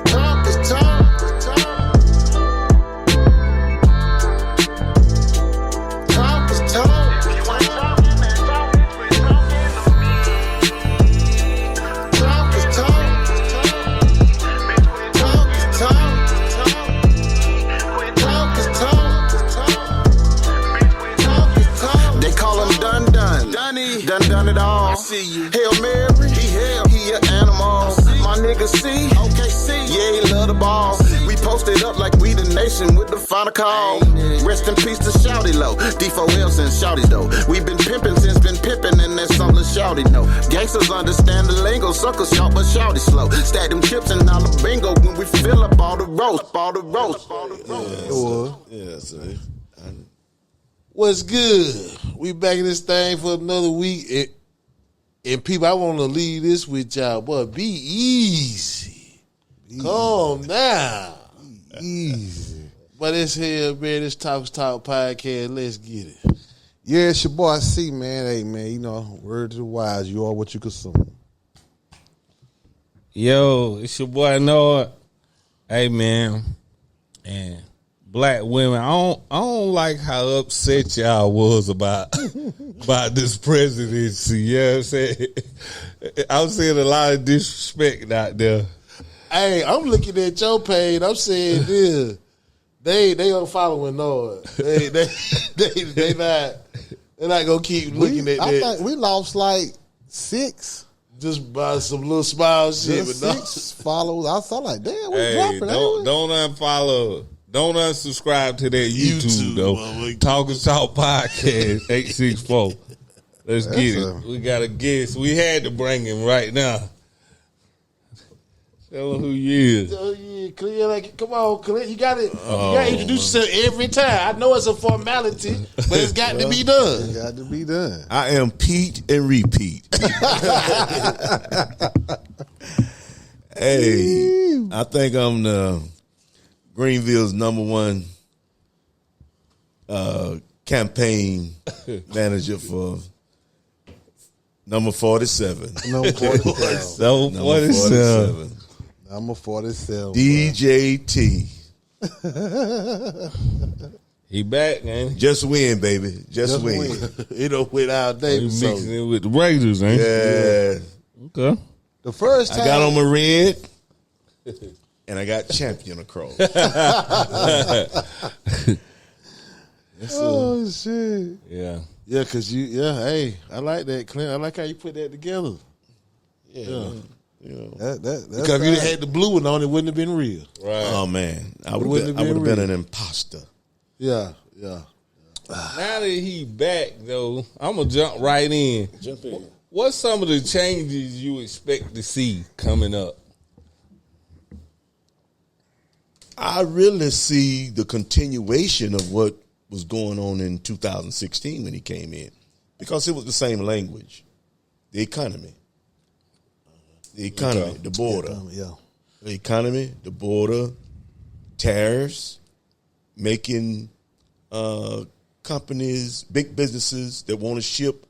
Talk is talk. Talk is talk. If you ain't talking, then talking, quit talking to me. Talk is talk. Talk is talk. Talk is talk. Talk is talk. They call him Dun Dun. Dunny. Done it all. I see you. Hail Mary. He an animal. My nigga C. Okay, C. Yeah, he love the ball. We posted up like we the nation with the final call. Rest in peace to Shouty Low. D4Ls and Shouty though. We been pimping since been pimping, and that's something Shouty know. Gangsters understand the lingo. Suckers short but Shouty slow. Stack them chips and all the bingo when we fill up all the roast. Yeah, so what's good? We back in this thing for another week. And people, I want to leave this with y'all. Boy, be easy. Calm down. Easy. But it's here, man. This Talk Podcast. Let's get it. Yeah, it's your boy C, man. Hey, man, you know, word to the wise, you are what you consume. Yo, it's your boy Noah. Hey, man. And black women, I don't like how upset y'all was about this presidency. You know what I'm saying? I'm seeing a lot of disrespect out there. Hey, I'm looking at your page. I'm saying this. They unfollowing Noah. They're not gonna keep looking at I that. think we lost like 6. Just by some little smile shit. Just But 6 followers. I saw like, damn, we Hey, dropping. don't unfollow. Don't unsubscribe to that YouTube though. TalkIsTalk Podcast 864. Let's get it. We got a guest. We had to bring him right now. Tell him who you is. Oh yeah, Clint, like, come on, Clint. You gotta introduce yourself every time. I know it's a formality, but it's got to be done. It got to be done. I am Pete and repeat. Hey, I think I'm the Greenville's #1 campaign manager for number 47. Number 47. Number 47. Number 47. DJT. He back, man. Just win, baby. Just win. It don't win all day. He mixing it with the Raiders, ain't Yeah. Okay. The first time I got on my red, and I got champion across. Oh shit. Yeah. Yeah, cause hey, I like that, Clint. I like how you put that together. Yeah. That's Because if you had the blue one on, it wouldn't have been real. Right. Oh man, I would Wouldn't have have been been real. an imposter. Yeah. Now that he back, though, I'm going to jump right in. Jump in. What's some of the changes you expect to see coming up? I really see the continuation of what was going on in 2016 when he came in, because it was the same language, the economy, the border, the economy, the border, tariffs, making companies, big businesses that want to ship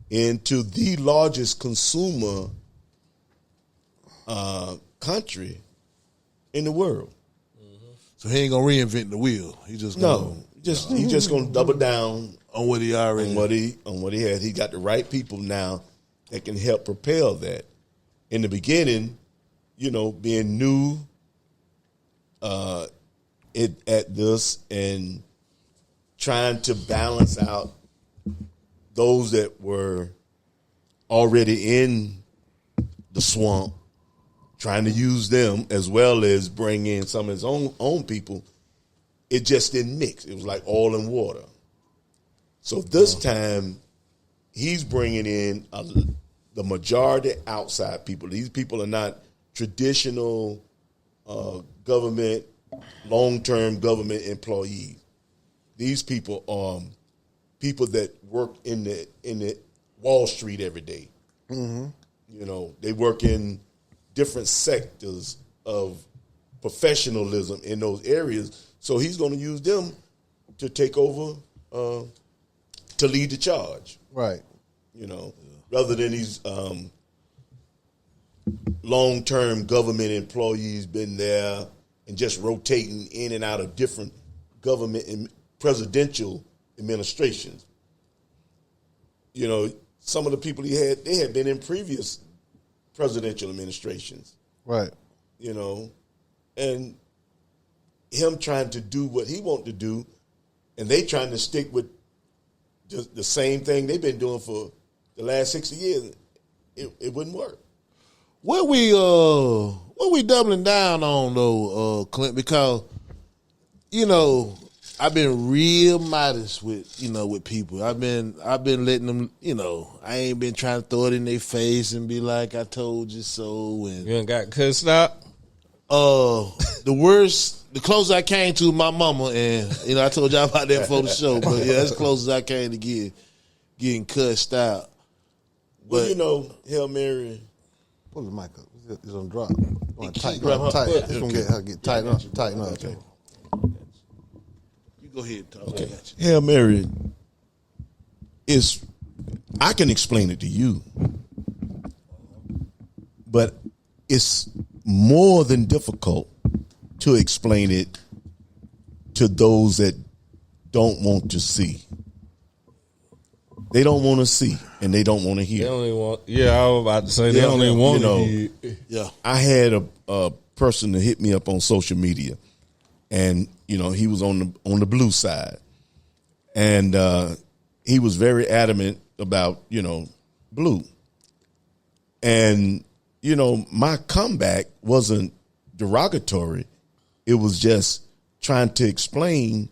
into the largest consumer country in the world. So he ain't gonna reinvent the wheel. He just He's just gonna double down on what he already on what he had. He got the right people now that can help propel that. In the beginning, being new at this and trying to balance out those that were already in the swamp, trying to use them as well as bring in some of his own people, it just didn't mix. It was like oil and water. So this time, he's bringing in the majority outside people. These people are not traditional government, long-term government employees. These people are people that work in the Wall Street every day. Mm-hmm. They work in different sectors of professionalism in those areas. So he's going to use them to take over, to lead the charge. Right. Rather than these long-term government employees been there and just rotating in and out of different government and presidential administrations. You know, some of the people they had been in previous presidential administrations. Right. You know, and him trying to do what he want to do, and they trying to stick with the same thing they've been doing for the last 60 years, it wouldn't work. What we doubling down on though, Clint? Because you know I've been real modest with people. I've been letting them. You know, I ain't been trying to throw it in their face and be like, "I told you so." And You ain't got cussed out. The closest I came to my mama, and you know I told y'all about that before the show. But yeah, that's the closest I came to getting cussed out. Well, But you know, Hail Mary. Pull the mic up. It's on drop. Tight. grab her- Tight. yeah, It's gonna get tighten up. Tighten up. Okay. you go ahead and talk. Okay. Hail Mary I can explain it to you, but it's more than difficult to explain it to those that don't want to see. They don't want to see, and they don't want to They hear. don't even want. Yeah, I was about to say they Yeah, don't even you want know, to hear it. Yeah. I had a person to hit me up on social media, and you know he was on the blue side, and he was very adamant about blue, and my comeback wasn't derogatory; it was just trying to explain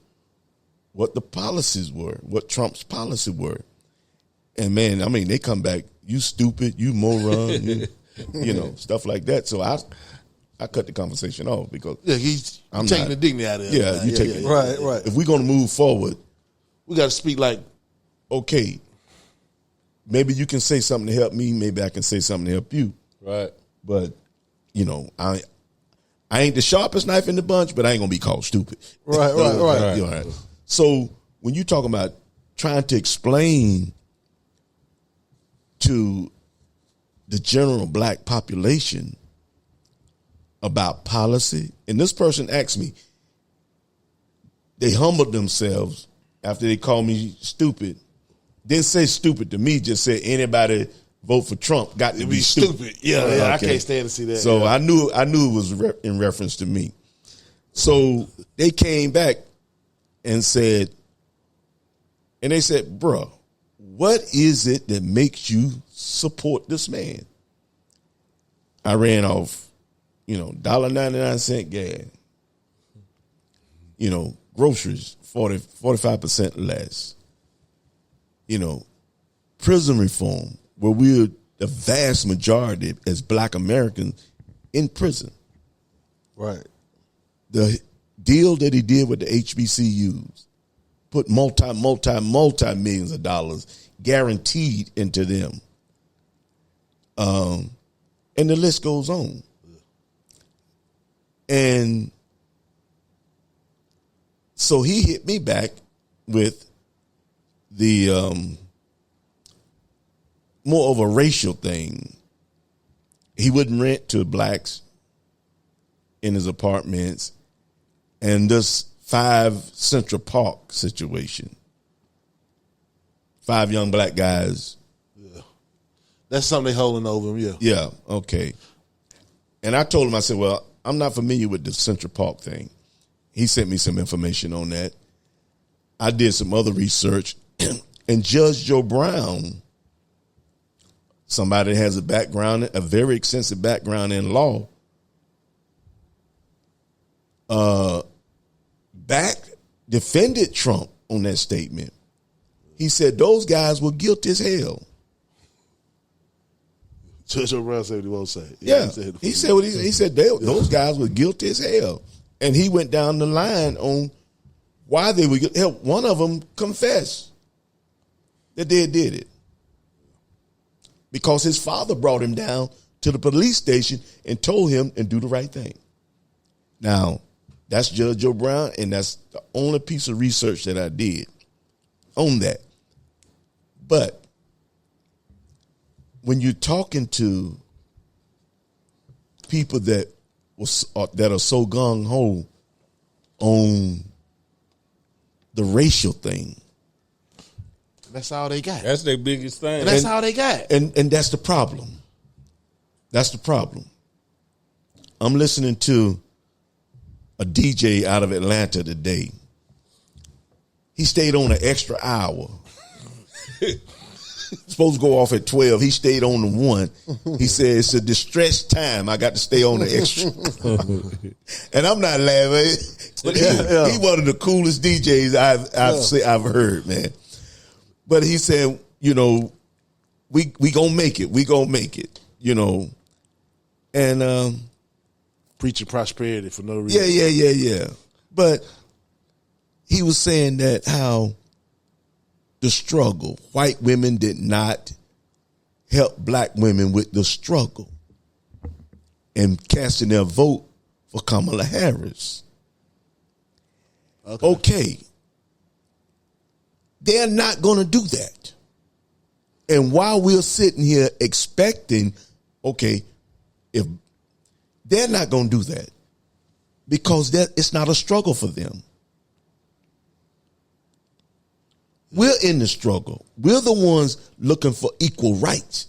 what the policies were, what Trump's policy were. And man, I mean, they come back, you stupid, you moron, stuff like that. So I cut the conversation off because He's I'm taking not- the dignity out of it. yeah, you take it. Right, right. If we're going to move forward, We got to speak like, okay, maybe you can say something to help me, maybe I can say something to help you. Right. But, I ain't the sharpest knife in the bunch, but I ain't going to be called stupid. Right. You're right. So when you talk about trying to explain to the general black population about policy, and this person asked me, they humbled themselves after they called me stupid. Didn't say stupid to me, just said anybody vote for Trump got to be stupid. Yeah, I Okay. can't stand to see that. So yeah. I knew it was in reference to me. So they came back and said, bruh, what is it that makes you support this man? I ran off, $1.99 gas. Groceries, 45% less. Prison reform, where we're the vast majority as black Americans in prison. Right. The deal that he did with the HBCUs, put multi millions of dollars guaranteed into them. And the list goes on. And so he hit me back with the more of a racial thing. He wouldn't rent to blacks in his apartments, and this 5 Central Park situation. 5 young black guys. That's something they holding over him, yeah. Yeah, okay. And I told him, I said, well, I'm not familiar with the Central Park thing. He sent me some information on that. I did some other research, and Judge Joe Brown, somebody that has a very extensive background in law, defended Trump on that statement. He said those guys were guilty as hell. Judge O'Brien said what he won't say. Yeah, he said those guys were guilty as hell, and he went down the line on why they were guilty. Hell, one of them confessed that they did it because his father brought him down to the police station and told him and do the right thing. Now, that's Judge Joe Brown, and that's the only piece of research that I did on that. But when you're talking to people that are so gung ho on the racial thing. That's all they got. That's their biggest thing. And that's all they got. And that's the problem. That's the problem. I'm listening to a DJ out of Atlanta today. He stayed on an extra hour. Supposed to go off at 12. He stayed on the 1. He said, it's a distressed time. I got to stay on the extra. And I'm not laughing. But he one of the coolest DJs I've heard, man. But he said, you know, we gonna make it. We gonna make it, you know. And preaching prosperity for no reason. Yeah. But he was saying that how the struggle, white women did not help black women with the struggle and casting their vote for Kamala Harris. Okay. They're not going to do that. And while we're sitting here expecting, okay, if they're not going to do that because it's not a struggle for them. We're in the struggle. We're the ones looking for equal rights.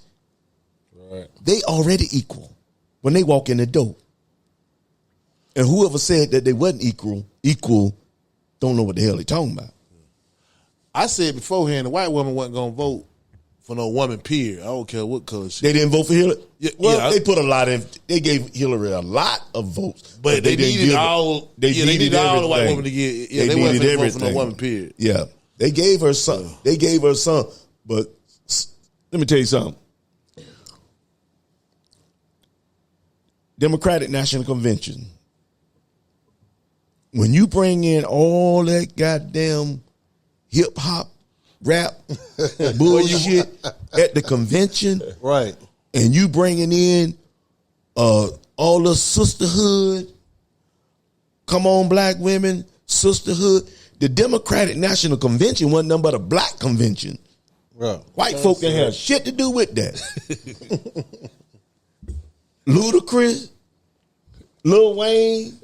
Right. They already equal when they walk in the door. And whoever said that they wasn't equal, don't know what the hell they talking about. I said beforehand the white woman wasn't going to vote for no woman peer. I don't care what color she. They didn't vote for Hillary? Yeah, they put a lot in. They gave Hillary a lot of votes. But they needed all. They needed all the white women to get. Yeah, they wasn't going to vote for no woman peer. Yeah. They gave her some. They gave her some. But let me tell you something. Democratic National Convention. When you bring in all that goddamn hip hop, rap, bullshit at the convention, right? And you bringing in all the sisterhood, come on, black women, sisterhood. The Democratic National Convention wasn't nothing but a black convention. Right. White folk didn't have shit to do with that. Ludacris, Lil Wayne,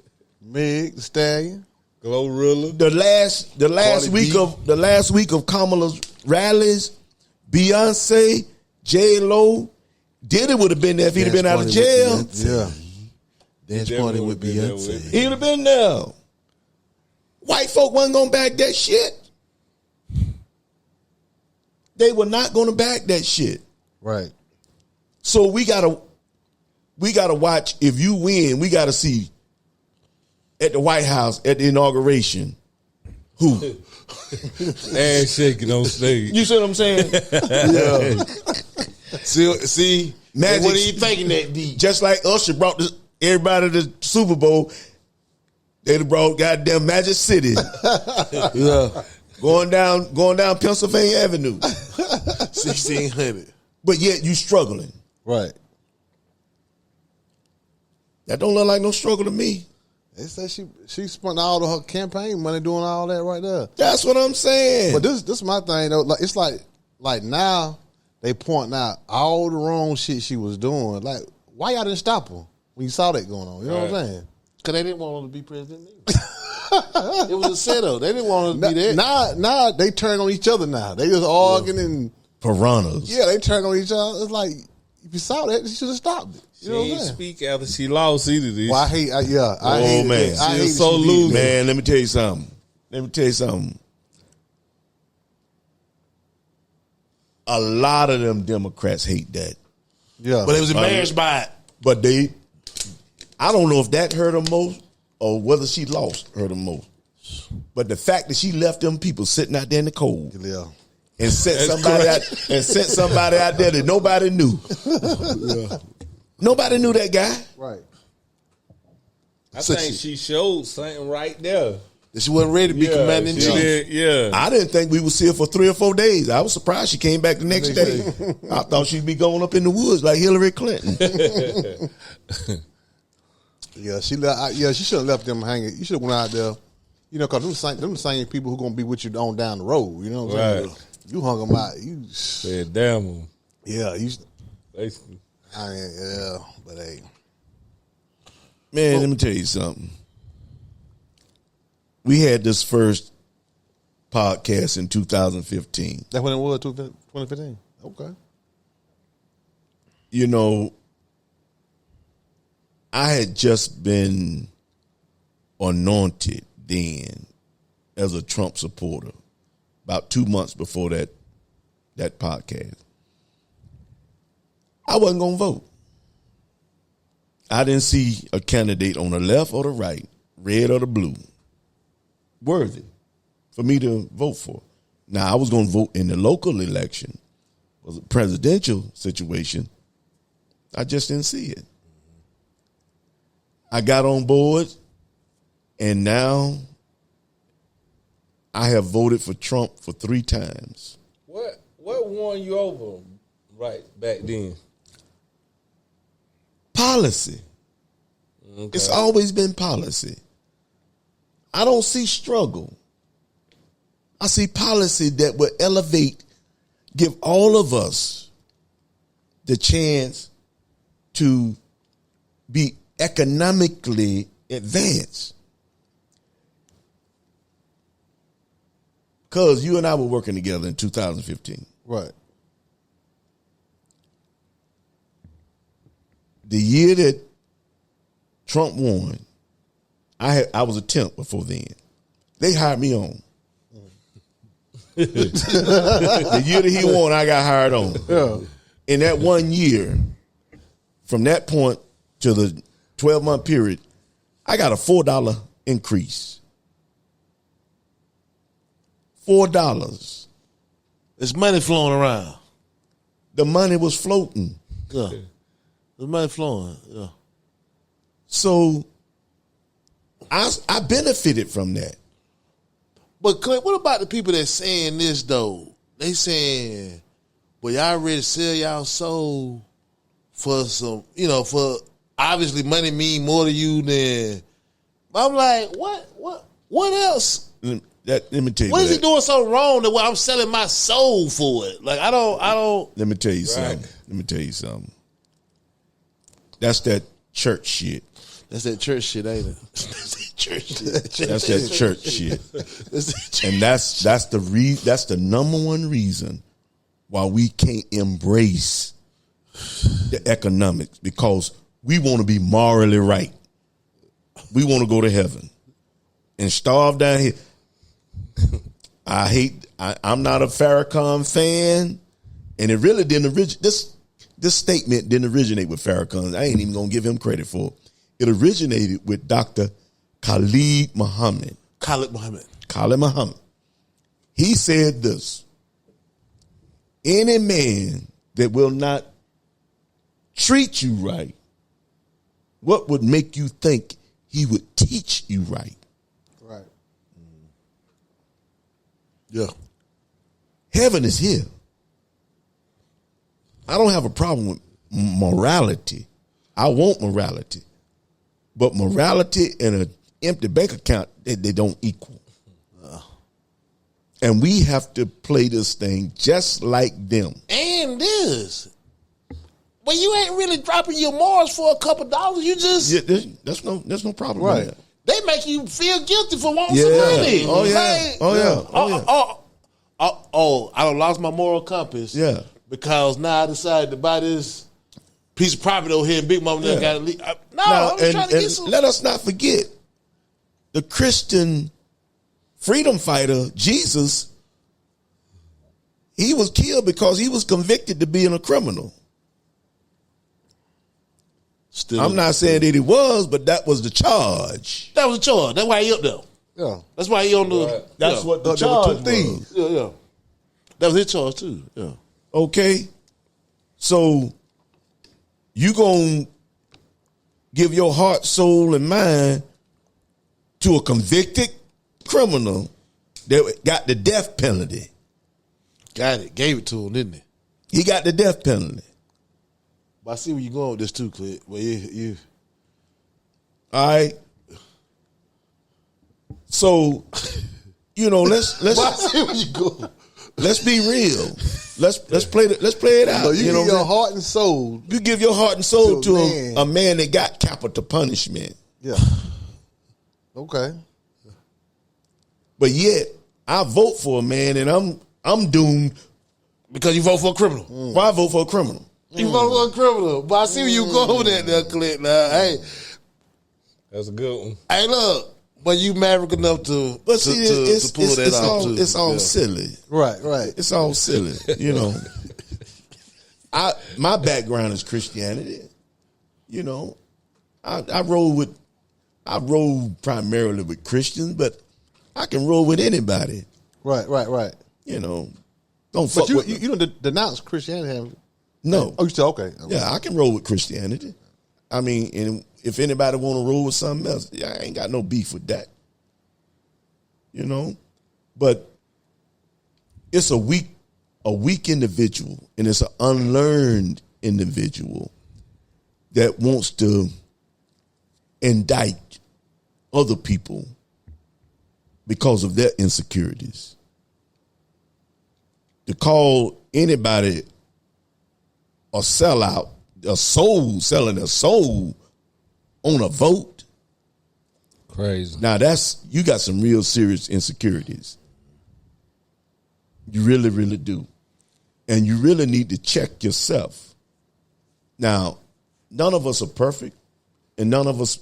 Meg Thee Stallion, Glorilla. The last week of Kamala's rallies, Beyonce, J-Lo, Diddy would have been there if he'd have been out of jail. Yeah. Dance party with Beyonce. He'd have been there. White folk wasn't gonna back that shit. They were not gonna back that shit. Right. So we gotta watch. If you win, we gotta see at the White House at the inauguration who ass shaking on stage. You see what I'm saying? Yeah. See, Magic, what are you thinking that deep? Just like Usher brought everybody to the Super Bowl, they'd have brought goddamn Magic City. Yeah. Going down Pennsylvania Avenue. 1600. But yet you struggling. Right. That don't look like no struggle to me. They say she spent all of her campaign money doing all that right there. That's what I'm saying. But this is my thing though. Like it's like now they point out all the wrong shit she was doing. Like why y'all didn't stop her when you saw that going on? You know what I'm saying? Because they didn't want her to be president either. It was a setup. They didn't want her to be there. Now they turn on each other now. They just arguing and piranhas. Yeah, they turn on each other. It's like if you saw that, you should have stopped it. She ain't speak after she lost either. Well, I hate man. She was so loose. Man, let me tell you something. A lot of them Democrats hate that. Yeah. But they was embarrassed by it. But I don't know if that hurt them most or whether she lost hurt them most. But the fact that she left them people sitting out there in the cold. Yeah. And sent somebody out there that nobody knew. Yeah. Nobody knew that guy. Right. I think she showed something right there. That she wasn't ready to be commanding chief. Yeah. I didn't think we would see her for 3 or 4 days. I was surprised she came back the next day. I thought she'd be going up in the woods like Hillary Clinton. Yeah, she should have left them hanging. You should have went out there, because them same people who gonna be with you on down the road. You know what I'm saying? You hung them out. You said, damn them. Yeah, Basically. but hey. Man, let me tell you something. We had this first podcast in 2015. That's when it was, 2015. Okay. You know, I had just been anointed then as a Trump supporter about 2 months before that podcast. I wasn't going to vote. I didn't see a candidate on the left or the right, red or the blue, worthy for me to vote for. Now, I was going to vote in the local election. It was a presidential situation. I just didn't see it. I got on board, and now I have voted for Trump for 3 times. What won you over right back then? Policy. Okay. It's always been policy. I don't see struggle. I see policy that will elevate, give all of us the chance to be economically advanced. Because you and I were working together in 2015. Right. The year that Trump won, I was a temp before then. They hired me on. The year that he won, I got hired on. Yeah. In that 1 year, from that point to the 12-month period, I got a $4 increase. $4. There's money flowing around. The money was floating. Yeah. There's money flowing. Yeah. So I benefited from that. But Clint, what about the people that's saying this though? They saying, well, y'all ready to sell y'all soul for some, for obviously money mean more to you than. I'm like, what else? Let me tell you. What is he doing so wrong that I'm selling my soul for it? Like I don't. Let me tell you something. Let me tell you something. That's that church shit. That's that church shit, ain't it? That's that church shit. That's that church shit. And that's the number one reason why we can't embrace the economics, because we want to be morally right. We want to go to heaven and starve down here. I'm not a Farrakhan fan, and it really didn't originate. This statement didn't originate with Farrakhan. I ain't even gonna give him credit for it. It originated with Dr. Khalid Muhammad. Khalid Muhammad. He said this: any man that will not treat you right, what would make you think he would teach you right? Right. Yeah. Heaven is here. I don't have a problem with morality. I want morality. But morality and an empty bank account, they don't equal. And we have to play this thing just like them. And this. But you ain't really dropping your morals for a couple dollars. You just. Yeah, there's no problem Right. with that. They make you feel guilty for wanting some money. Oh, yeah. Like, I done lost my moral compass. Yeah. Because now I decided to buy this piece of property over here in Big Mama. Yeah. Got to leave. Now, I'm just trying to get some. let us not forget the Christian freedom fighter, Jesus. He was killed because he was convicted of being a criminal. Still, I'm not saying that he was, but that was the charge. That was a charge. That's why he up there. Yeah. That's why he on the. Right. That's what the charge was. Yeah. That was his charge too. Yeah. Okay? So you going to give your heart, soul, and mind to a convicted criminal that got the death penalty. Got it. Gave it to him, didn't he? He got the death penalty. But I see where you're going with this too, Clint. Well, you. All right? So, let's I see where you go. let's be real. Let's play it out. So you know give what your I'm heart and soul. You give your heart and soul To to a man. a man that got capital punishment. Yeah. Okay. But yet, I vote for a man, and I'm doomed. Because you vote for a criminal. Why I vote for a criminal? You vote for a criminal. But I see where you go with that there, Clint. Now, hey, That's a good one. hey, look. But you maverick enough to But see, to pull that off too. it's all Yeah. silly. Right. It's all silly, you know. My background is Christianity. You know, I roll primarily with Christians, but I can roll with anybody. Right. You know, don't But fuck you with you don't denounce Christianity, have you? no. Oh, you said okay. Yeah, I can roll with Christianity. I mean, and if anybody want to roll with something else, yeah, I ain't got no beef with that. You know, but it's a weak individual, and it's an unlearned individual that wants to indict other people because of their insecurities. To call anybody a sellout, selling a soul on a vote. Crazy. Now you got some real serious insecurities. You really, really do. And you really need to check yourself. Now, none of us are perfect, and none of us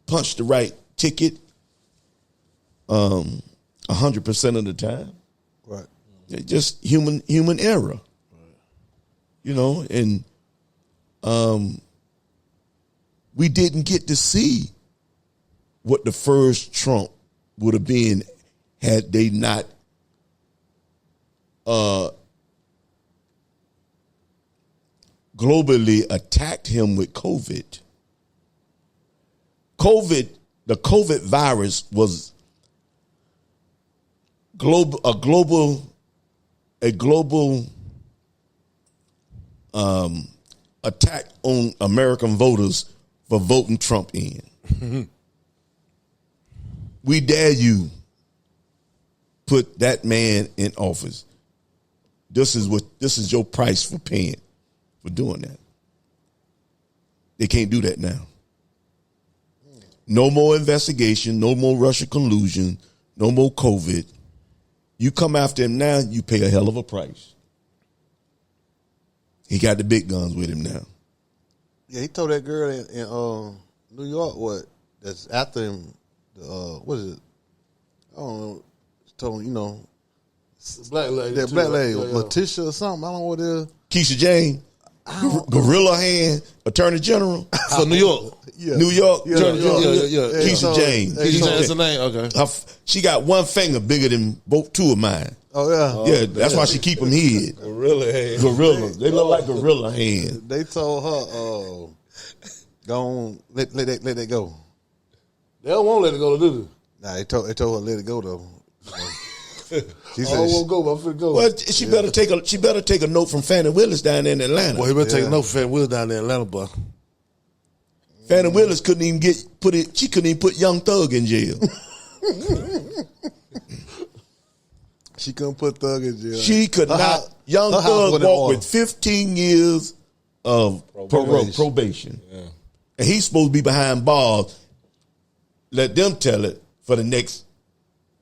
punch the right ticket 100% of the time. Right. It's just human error. You know, and we didn't get to see what the first Trump would have been had they not globally attacked him with COVID. The COVID virus was a global attack on American voters for voting Trump in. We dare you put that man in office. This is your price for paying for doing that. They can't do that now. No more investigation, no more Russia collusion, no more COVID. You come after him now, you pay a hell of a price. He got the big guns with him now. Yeah, he told that girl in New York that's after him. What is it? I don't know. He told him, Black lady. that too, black lady, yeah. Letitia or something. I don't know what it is. Keisha James, Gorilla Hand, Attorney General For New York. Yeah. New York. Yeah. Keisha James. Keisha, that's the name. Okay. She got one finger bigger than two of mine. Oh yeah. Yeah, that's why she keep them hid. Really? Gorilla. They look like gorilla hand. They told her, go on, let that go. They don't want to let it go, do Nah, they told her to let it go though. She they? said I won't go, but I'm finna go. Well, she better take a note from Fannie Willis down there in Atlanta. Boy, he better take a note for Fat Will down there in Atlanta, boy. Fannie Willis couldn't even she couldn't even put Young Thug in jail. she couldn't put Thug in jail. She could not. Young Thug walked with 15 years of probation. Yeah. And he's supposed to be behind bars. Let them tell it for the next,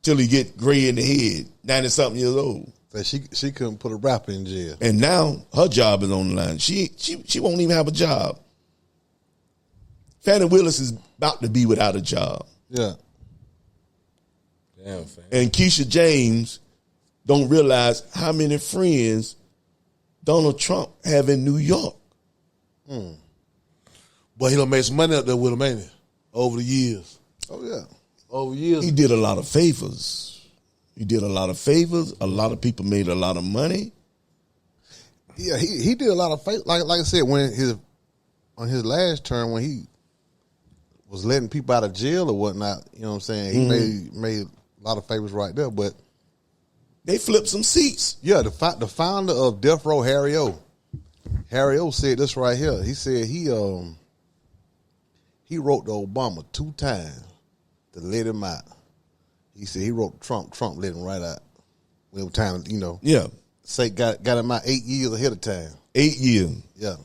till he get gray in the head, 90-something years old. So she couldn't put a rapper in jail. And now her job is on the line. She won't even have a job. Fannie Willis is about to be without a job. Yeah. Damn, fam. And Keisha James don't realize how many friends Donald Trump have in New York. Boy, he done made some money up there with him, ain't he? Over the years. Oh yeah. Over years. He did a lot of favors. A lot of people made a lot of money. Yeah, he did a lot of favors. Like I said, on his last term when he was letting people out of jail or whatnot, you know what I'm saying? He made a lot of favors right there. But They flipped some seats. yeah, the founder of Death Row, Harry O said this right here. He said he wrote to Obama 2 times to let him out. He said he wrote to Trump let him right out. When it was time, Yeah. say got him out 8 years ahead of time. 8 years. Yeah.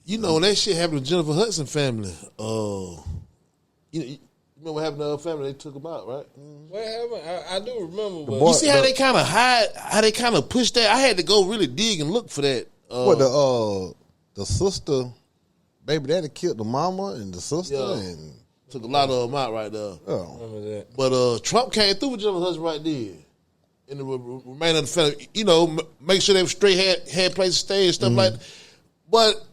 You know, when that shit happened to Jennifer Hudson family, you remember what happened to her family? They took them out, right? What happened? I do remember. But You see how they kind of hide, how they kind of push that? I had to go really dig and look for that. The sister, baby daddy killed the mama and the sister and took a lot of them out right there. oh. remember that. But Trump came through with Jennifer Hudson right there. And the remainder of the family, you know, make sure they were straight, had places to stay and stuff like that. But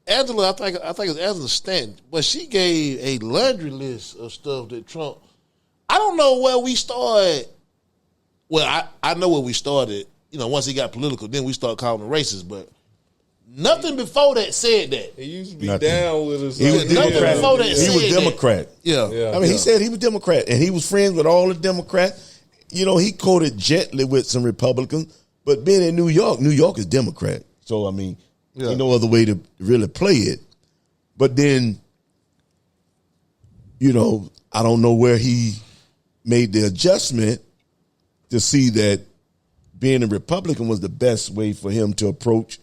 Angela, I think it's Angela Stanton, but she gave a laundry list of stuff that Trump. I don't know where we started. Well, I know where we started. You know, once he got political, then we started calling him racist. But nothing before that said that. He used to be Nothing. down with us. He was Democrat. Before that He said was that. Democrat. Yeah. I mean, he said he was Democrat, and he was friends with all the Democrats. You know, he quoted gently with some Republicans, but being in New York is Democrat. So, I mean, ain't no other way to really play it. But then, you know, I don't know where he made the adjustment to see that being a Republican was the best way for him to approach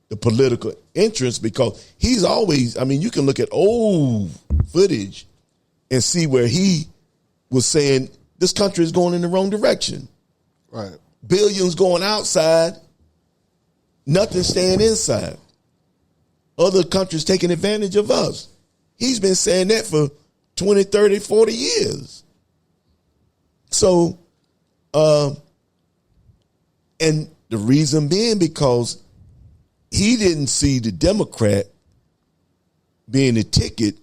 the political entrance, because he's always, I mean, you can look at old footage and see where he was saying this country is going in the wrong direction. Right. Billions going outside, nothing staying inside. Other countries taking advantage of us. He's been saying that for 20, 30, 40 years. So, and the reason being because he didn't see the Democrat being a ticket,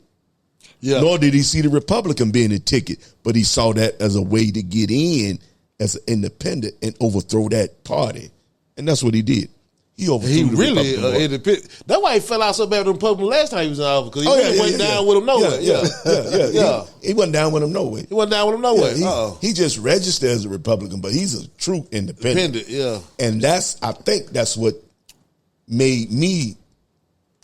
nor did he see the Republican being a ticket, but he saw that as a way to get in as an independent and overthrow that party. And that's what he did. He overthrew He the really Republican party. independent. That's why he fell out so bad with the Republican last time he was in office, because he really went down with him nowhere. Yeah. He wasn't down with him no way. He went down with him nowhere. He just registered as a Republican, but he's a true independent. And I think that's what made me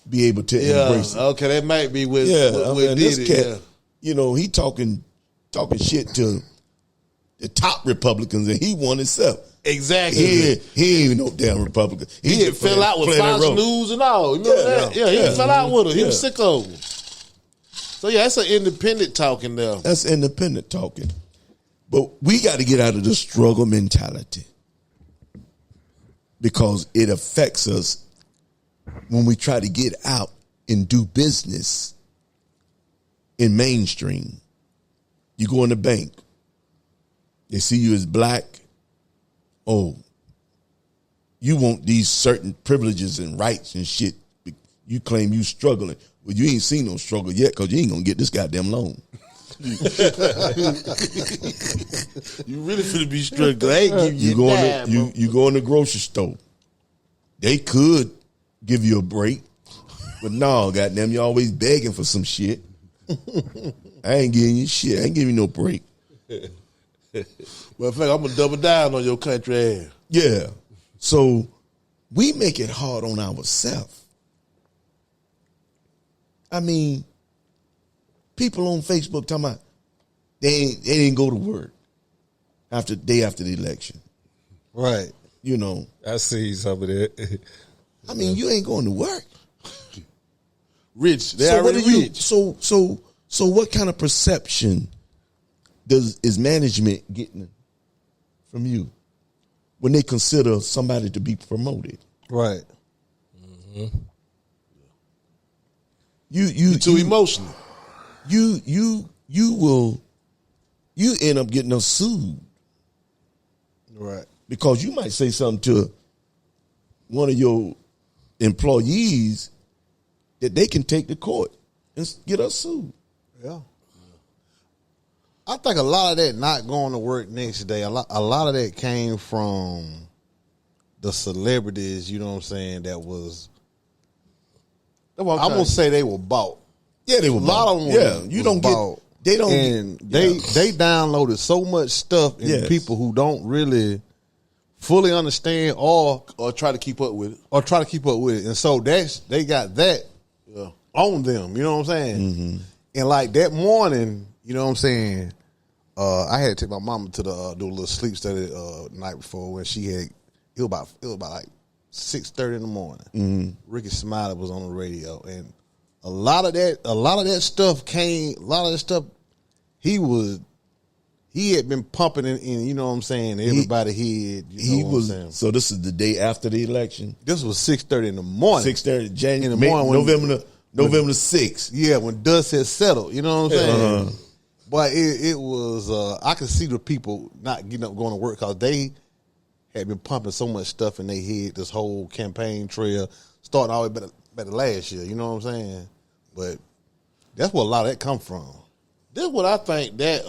be able to embrace it. Okay, that might be what did this it. cat, You know, he talking shit to the top Republicans, and he won himself. Exactly. He ain't even no damn Republican. He had fell out with Fox News and all. You remember that? Yeah, he fell out with her. He was sick of him. So, that's an independent talking there. That's independent talking. But we got to get out of the struggle mentality, because it affects us when we try to get out and do business in mainstream. You go in the bank, they see you as black. Oh, you want these certain privileges and rights and shit. You claim you struggling. Well, you ain't seen no struggle yet, because you ain't going to get this goddamn loan. You really finna be struggling. I ain't give you a dime. You go in the grocery store. They could give you a break, but no, goddamn, you always begging for some shit. I ain't giving you shit. I ain't giving you no break. Well, in fact, I'm gonna double down on your country ass. Yeah. So we make it hard on ourselves. I mean, people on Facebook talking about they didn't go to work day after the election. Right. You know. I see some of that. I mean, you ain't going to work. Rich. They're already rich. So what kind of perception is management getting from you when they consider somebody to be promoted? Right. Mm-hmm. You're too emotional. You end up getting us sued. Right. Because you might say something to one of your employees that they can take to court and get us sued. Yeah. I think a lot of that not going to work next day, a lot of that came from the celebrities, you know what I'm saying, that was, I'm going to say they were bought. Yeah, they were bought. A lot of them you was don't bought. They don't. And they downloaded so much stuff in people who don't really fully understand or try to keep up with it. And so they got that on them, you know what I'm saying? Mm-hmm. And like that morning, you know what I'm saying, I had to take my mama to the do a little sleep study night before when she had it was about like 6:30 in the morning. Ricky Smiley was on the radio, and a lot of that stuff came. A lot of that stuff he had been pumping in, you know what I'm saying, everybody head. So this is the day after the election? This was 6:30 in the morning. 6:30 January, in the morning, November the 6th. Yeah, when dust had settled, you know what I'm saying? But it was, I could see the people not getting up going to work because they had been pumping so much stuff in their head, this whole campaign trail, starting all the way back to last year, you know what I'm saying? But that's where a lot of that come from. This is what I think that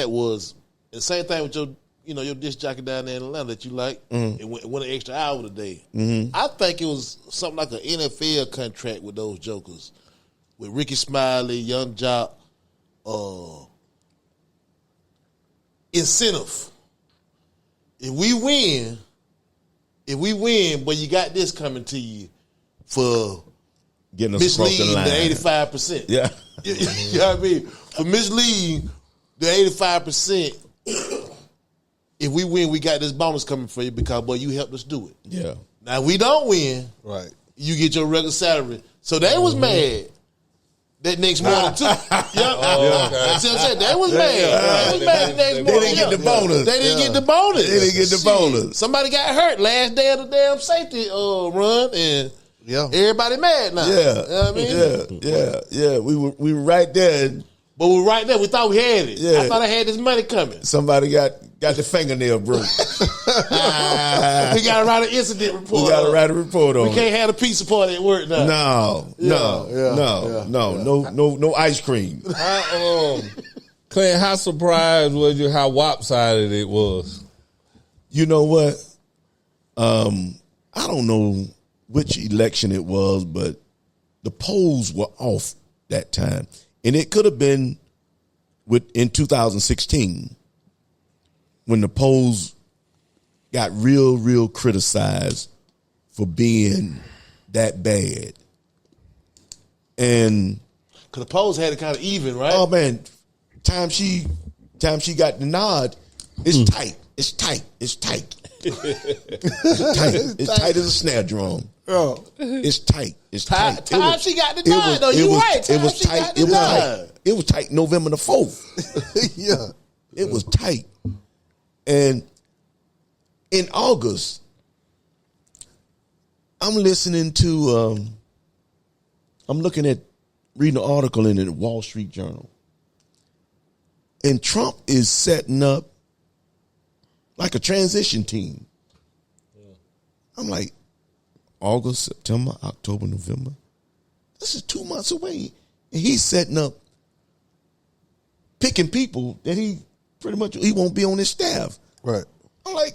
was the same thing with your disc jockey down there in Atlanta that you like and went an extra hour today. I think it was something like an NFL contract with those jokers, with Ricky Smiley, Young Jock, incentive. If we win, but you got this coming to you for getting us across the line. The 85%. Yeah. You know what I mean? For misleading the 85%, if we win, we got this bonus coming for you because, boy, you helped us do it. Yeah. Now, if we don't win, right, you get your regular salary. So they was mad that next morning, too. See what I'm saying? They was mad. They was mad the next morning. They didn't get the bonus. They didn't get the bonus. They didn't get the bonus. Somebody got hurt last day of the damn safety run, and everybody mad now. Yeah. You know what I mean? Yeah. We were right there. But we were right there. We thought we had it. Yeah. I thought I had this money coming. Somebody got the fingernail broke. We got to write an incident report. We got to write a report on it. We can't have a pizza party at work now. No ice cream. Clint, how surprised was you how lopsided it was? You know what? I don't know which election it was, but the polls were off that time. And it could have been in 2016 when the polls got real criticized for being that bad. And because the polls had it kind of even, right? Oh man, time she got the nod, it's tight. It's tight. It's tight. It's tight as a snare drum. Oh. It's tight. It's tight. Time she got the nod, though. You right. It was tight. It was tight. It was tight November the 4th. Yeah. It was tight. And in August, I'm listening to, I'm reading an article in the Wall Street Journal. And Trump is setting up like a transition team. I'm like, August, September, October, November. This is 2 months away. And he's setting up, picking people that he won't be on his staff. Right. I'm like,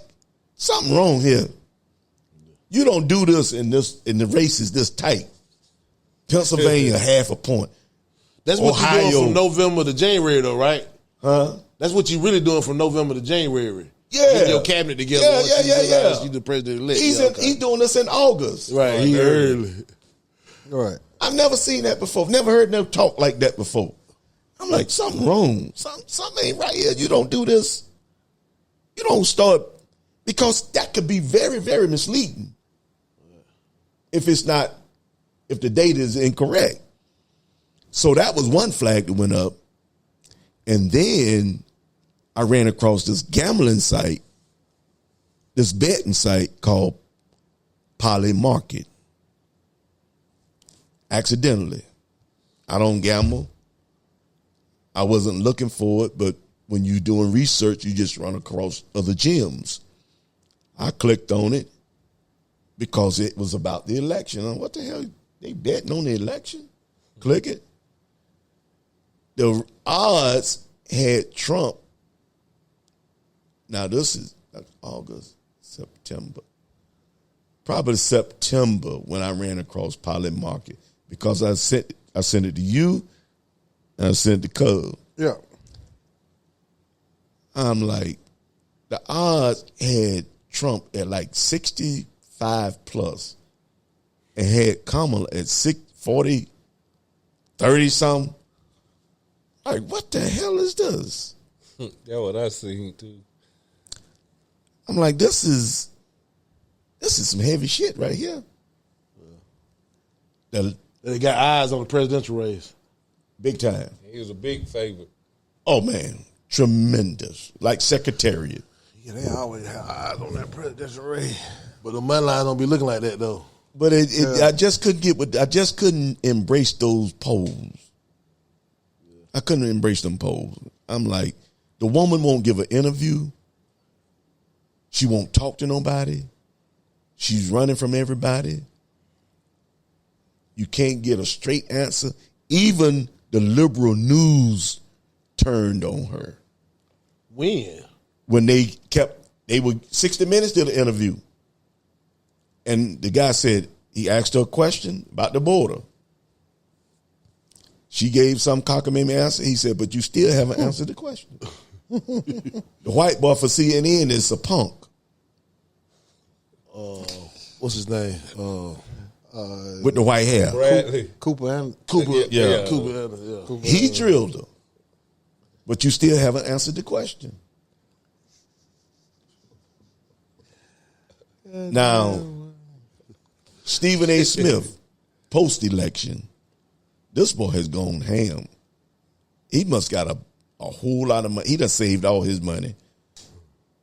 something wrong here. You don't do this in the race is this tight. Pennsylvania, half a point. That's what you're doing from November to January, though, right? Huh? That's what you're really doing from November to January. Yeah. Getting your cabinet together. Yeah. You the president-elect. He's doing this in August. Right. He early. Right. I've never seen that before. Never heard them talk like that before. I'm like, something wrong. Something ain't right here. You don't do this. You don't start, because that could be very, very misleading if the data is incorrect. So that was one flag that went up. And then I ran across this gambling site, this betting site called Poly Market. Accidentally. I don't gamble. I wasn't looking for it, but when you're doing research, you just run across other gyms. I clicked on it because it was about the election. What the hell? They betting on the election? Click it. The odds had Trump. Now this is August, September. Probably September when I ran across Poly Market, because I sent it to you and I sent it to Cub. Yeah. I'm like, the odds had Trump at like 65 plus and had Kamala at 40, 30 something. Like, what the hell is this? That's what I seen too. I'm like, this is this is some heavy shit right here. They got eyes on the presidential race. Big time. He was a big favorite. Oh, man. Tremendous. Like Secretariat. Yeah, they always have eyes on that presidential race. But the money line don't be looking like that, though. But I just couldn't embrace those polls. I couldn't embrace them polls. I'm like, the woman won't give an interview. She won't talk to nobody. She's running from everybody. You can't get a straight answer. Even the liberal news turned on her. When? When they were 60 Minutes did an interview. And the guy said, he asked her a question about the border. She gave some cockamamie answer. He said, but you still haven't answered the question. The white boy for CNN is a punk. What's his name? With the white hair. Bradley. Cooper. Yeah. Cooper. He drilled her. But you still haven't answered the question. Now, Stephen A. Smith, post-election, this boy has gone ham. He must got a whole lot of money. He done saved all his money.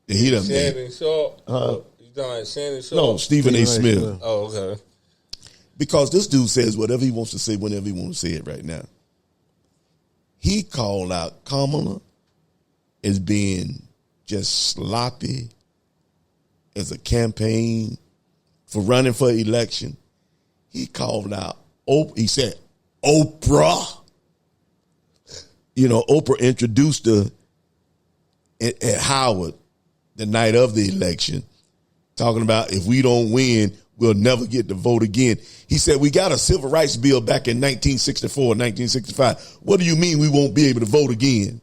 He done Shannon Sharp. You talking like Shannon Sharp? No, Stephen A. Smith. Oh, okay. Because this dude says whatever he wants to say whenever he wants to say it right now. He called out Kamala as being just sloppy as a campaign for running for election. He called out, he said, Oprah. You know, Oprah introduced her at Howard the night of the election, talking about if we don't win, we'll never get to vote again. He said, we got a civil rights bill back in 1964, 1965. What do you mean we won't be able to vote again?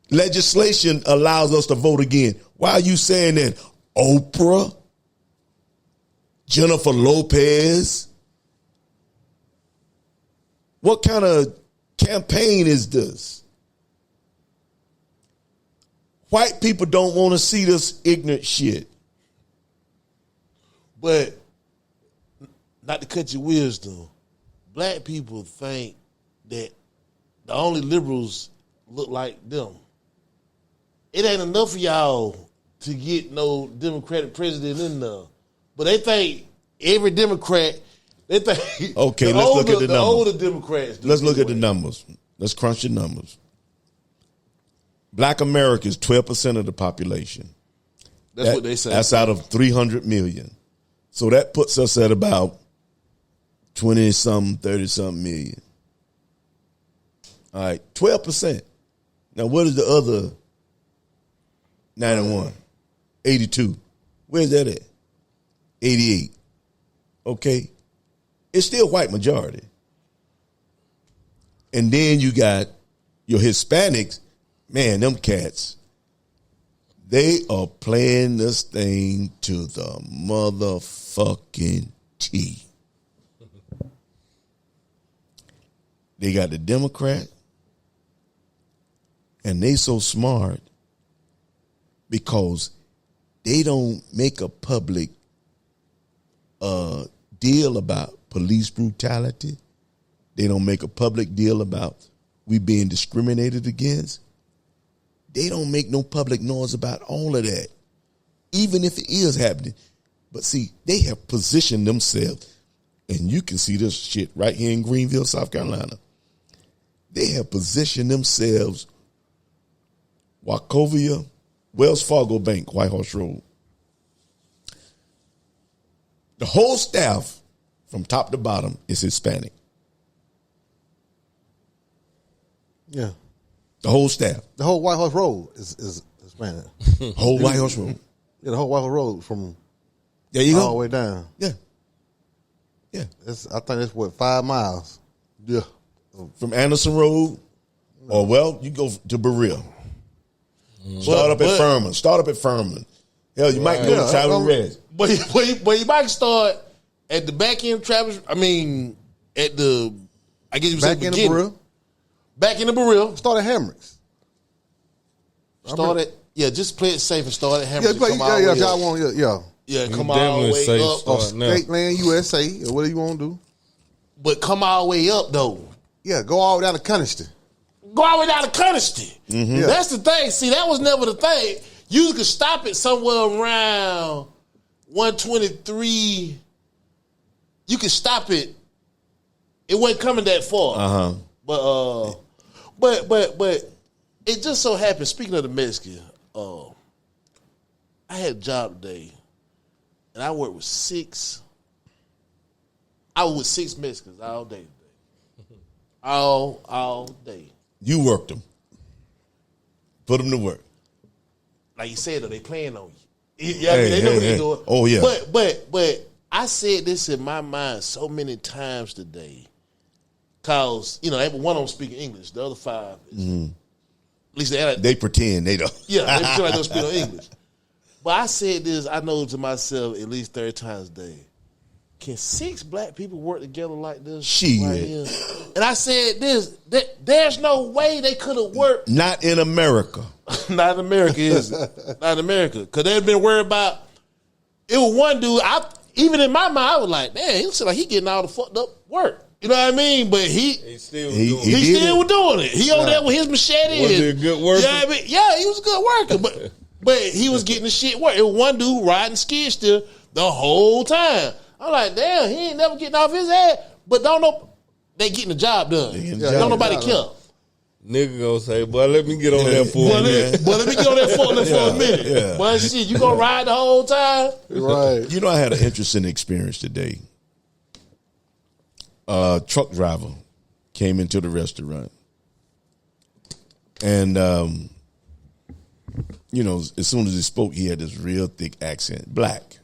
Legislation allows us to vote again. Why are you saying that? Oprah? Jennifer Lopez? What kind of campaign is this? White people don't want to see this ignorant shit. But not to cut your wisdom, black people think that the only liberals look like them. It ain't enough for y'all to get no Democratic president in there. But they think every Democrat, they think okay, let's look at the numbers. The older Democrats. Let's look at the numbers. Let's crunch the numbers. Black America is 12% of the population. That's what they say. That's out of 300 million. So that puts us at about 20-something, 30-something million. All right, 12%. Now, what is the other 91? 82. Where's that at? 88. Okay. It's still white majority. And then you got your Hispanics. Man, them cats, they are playing this thing to the motherfucking T. They got the Democrat, and they so smart because they don't make a public deal about police brutality. They don't make a public deal about we being discriminated against. They don't make no public noise about all of that, even if it is happening. But see, they have positioned themselves, and you can see this shit right here in Greenville, South Carolina. They have positioned themselves, Wachovia, Wells Fargo Bank, White Horse Road. The whole staff, from top to bottom, is Hispanic. Yeah. The whole staff. The whole White Horse Road is Hispanic. Whole White Horse Road. Yeah, the whole White Horse Road from There you all go. the way down. Yeah. Yeah. I think it's 5 miles. Yeah. From Anderson Road, or well, you go to Berea. Start up at Furman. Hell, you might go to Tyler Red. But you might start at the back end of Travis. I mean, I guess you Back said in the Berea. Back in the Berea. Start at Hammocks. Just play it safe and start at Yeah, Hammond. y'all want. Yeah, You come all the definitely way say up. start now. State land USA or whatever you want to do. But come all the way up, though. Yeah, go all the way down to Coniston. Go all the way down to Coniston. Yeah. That's the thing. See, that was never the thing. You could stop it somewhere around 123. You could stop it. It wasn't coming that far. But it just so happened, speaking of the Mexican, I had a job today, and I worked with six. I was with six Mexicans all day today. All day. You worked them. Put them to work. Like you said, though, they playing on you. Yeah, I mean, they know what they're doing. Oh, yeah. But I said this in my mind so many times today. Cause, one of them speaking English, the other five is, at least They pretend they don't. yeah, they feel like they don't speak no English. But I said this, I know to myself at least 30 times a day. Can six black people work together like this? Shit. Right here? And I said this, there's no way they could have worked. Not in America. Not in America, is it? Not in America. Because they'd been worried about, it was one dude, even in my mind, I was like, man, he looks like he getting all the fucked up work. You know what I mean? But he still was doing it. He over there with his machete. Was he a good worker? You know what I mean? Yeah, he was a good worker. But he was getting the shit work. It was one dude riding skid steer the whole time. I'm like, damn, he ain't never getting off his ass. But don't know, they getting the job done. Don't nobody care. Nigga gonna say, boy, let me get on there for a minute. Let me get on that for a minute. Yeah. But shit, you gonna ride the whole time? Right. You know, I had an interesting experience today. A truck driver came into the restaurant. And, as soon as he spoke, he had this real thick accent. Black.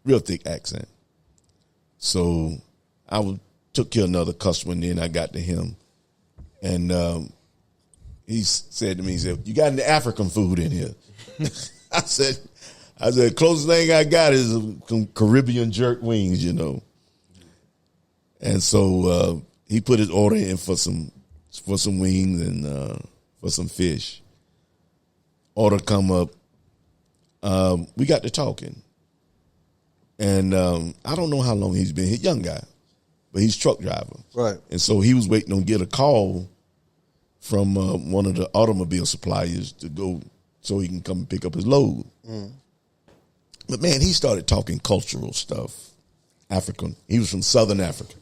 Real thick accent. So I took care of another customer, and then I got to him. And he said to me, he said, you got any African food in here? I said, closest thing I got is some Caribbean jerk wings, And so he put his order in for some wings and for some fish. Order come up. We got to talking. And I don't know how long he's been. He's a young guy, but he's a truck driver. Right. And so he was waiting on get a call from one of the automobile suppliers to go so he can come and pick up his load. But, man, he started talking cultural stuff, African. He was from Southern Africa.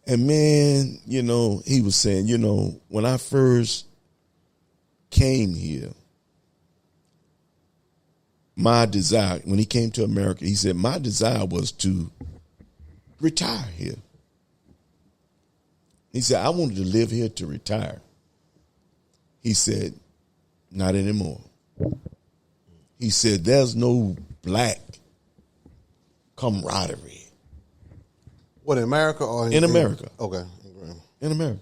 And, man, he was saying, when I first came here, my desire, when he came to America, he said, my desire was to retire here. He said, I wanted to live here to retire. He said, not anymore. He said, there's no black camaraderie. What, in America or in America? Okay. In America.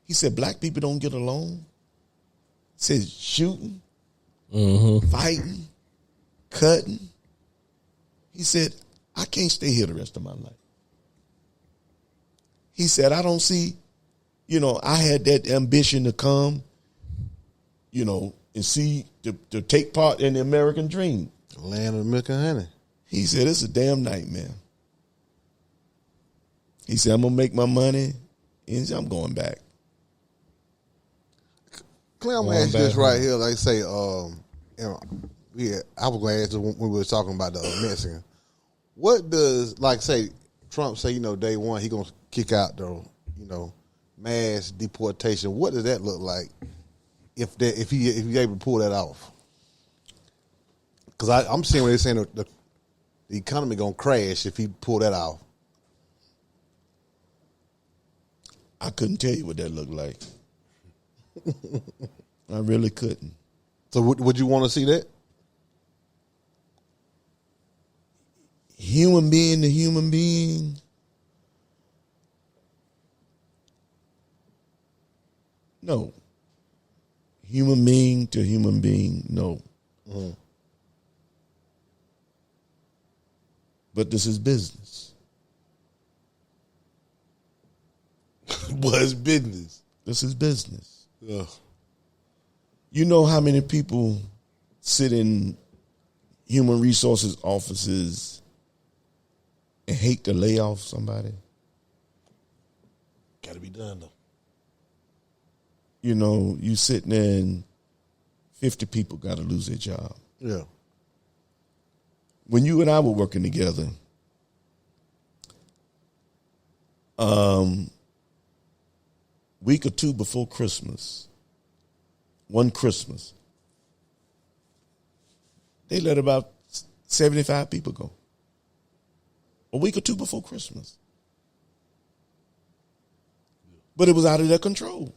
He said, black people don't get along. He said, shooting, fighting, cutting. He said, I can't stay here the rest of my life. He said, I don't see, I had that ambition to come, and see, to take part in the American dream. Land of milk and honey. He said, it's a damn nightmare. He said, I'm going to make my money, and he said, I'm going back. Clint, I'm going to ask you this right here. Like say, I was going to ask you when we were talking about the Mexican. What does, like say, Trump say, day one, he going to kick out the, mass deportation. What does that look like if he able to pull that off? Because I'm seeing where they're saying the economy going to crash if he pull that off. I couldn't tell you what that looked like. I really couldn't. So would you want to see that? Human being to human being. No. Human being to human being, no. Mm-hmm. But this is business. What's business? This is business. Ugh. You know how many people sit in human resources offices and hate to lay off somebody. Got to be done though. You know, you sitting there and 50 people got to lose their job. Yeah. When you and I were working together, week or two before Christmas, one Christmas, they let about 75 people go. A week or two before Christmas. But it was out of their control.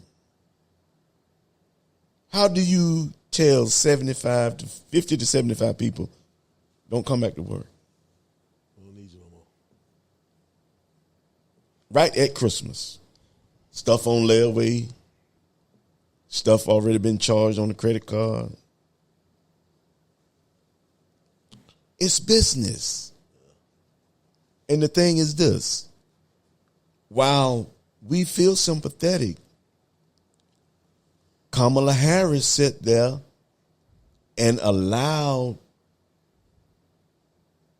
How do you tell 50 to 75 people, don't come back to work? I don't need you no more. Right at Christmas. Stuff on layaway. Stuff already been charged on the credit card. It's business. And the thing is this. While we feel sympathetic, Kamala Harris sat there and allowed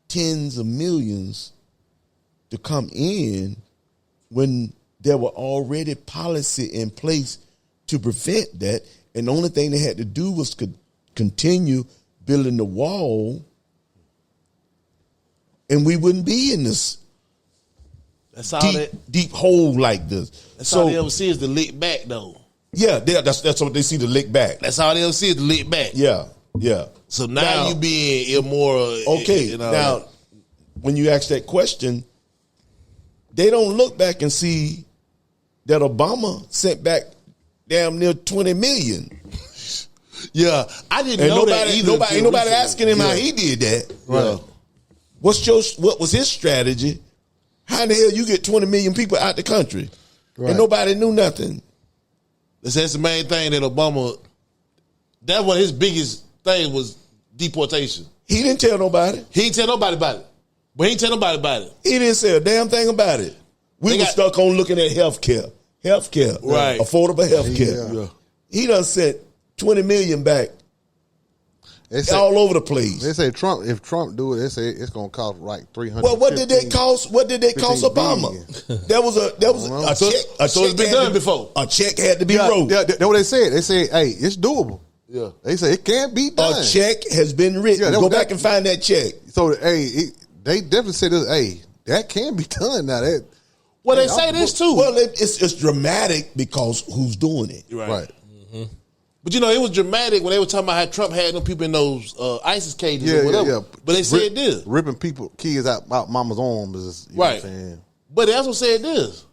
tens of millions to come in when there were already policy in place to prevent that. And the only thing they had to do was continue building the wall, and we wouldn't be in this That's all deep hole like this. That's all they ever see is the lick back though. Yeah, that's what they see, the lick back. That's all they ever see is the lick back. Yeah. So now you being immoral. Okay, you know, now when you ask that question, they don't look back and see that Obama sent back damn near 20 million. yeah, I didn't And know that either. Ain't nobody asking him how he did that. Right. What was his strategy? How in the hell you get 20 million people out the country? Right. And nobody knew nothing. That's the main thing that Obama. That was his biggest thing was deportation. He didn't tell nobody. He didn't tell nobody about it. But he didn't tell nobody about it. He didn't say a damn thing about it. We were stuck on looking at healthcare. Right. Affordable healthcare. Yeah. He done sent 20 million back all over the place. They say if Trump do it, they say it's going to cost like $300. Well, what did they cost? What did they cost Obama? There was a check. So it's been done before. A check had to be wrote. That's what they said. They said, hey, it's doable. Yeah. They say it can't be done. A check has been written. Yeah, Go back and find that check. So, hey, they definitely said, hey, that can be done now. Well, they say this too. Well, it's dramatic because who's doing it? Right. But it was dramatic when they were talking about how Trump had them people in those ISIS cages or whatever. Yeah. But they said this. Ripping kids out mama's arms is, you know Right. what I'm saying? But they also said this.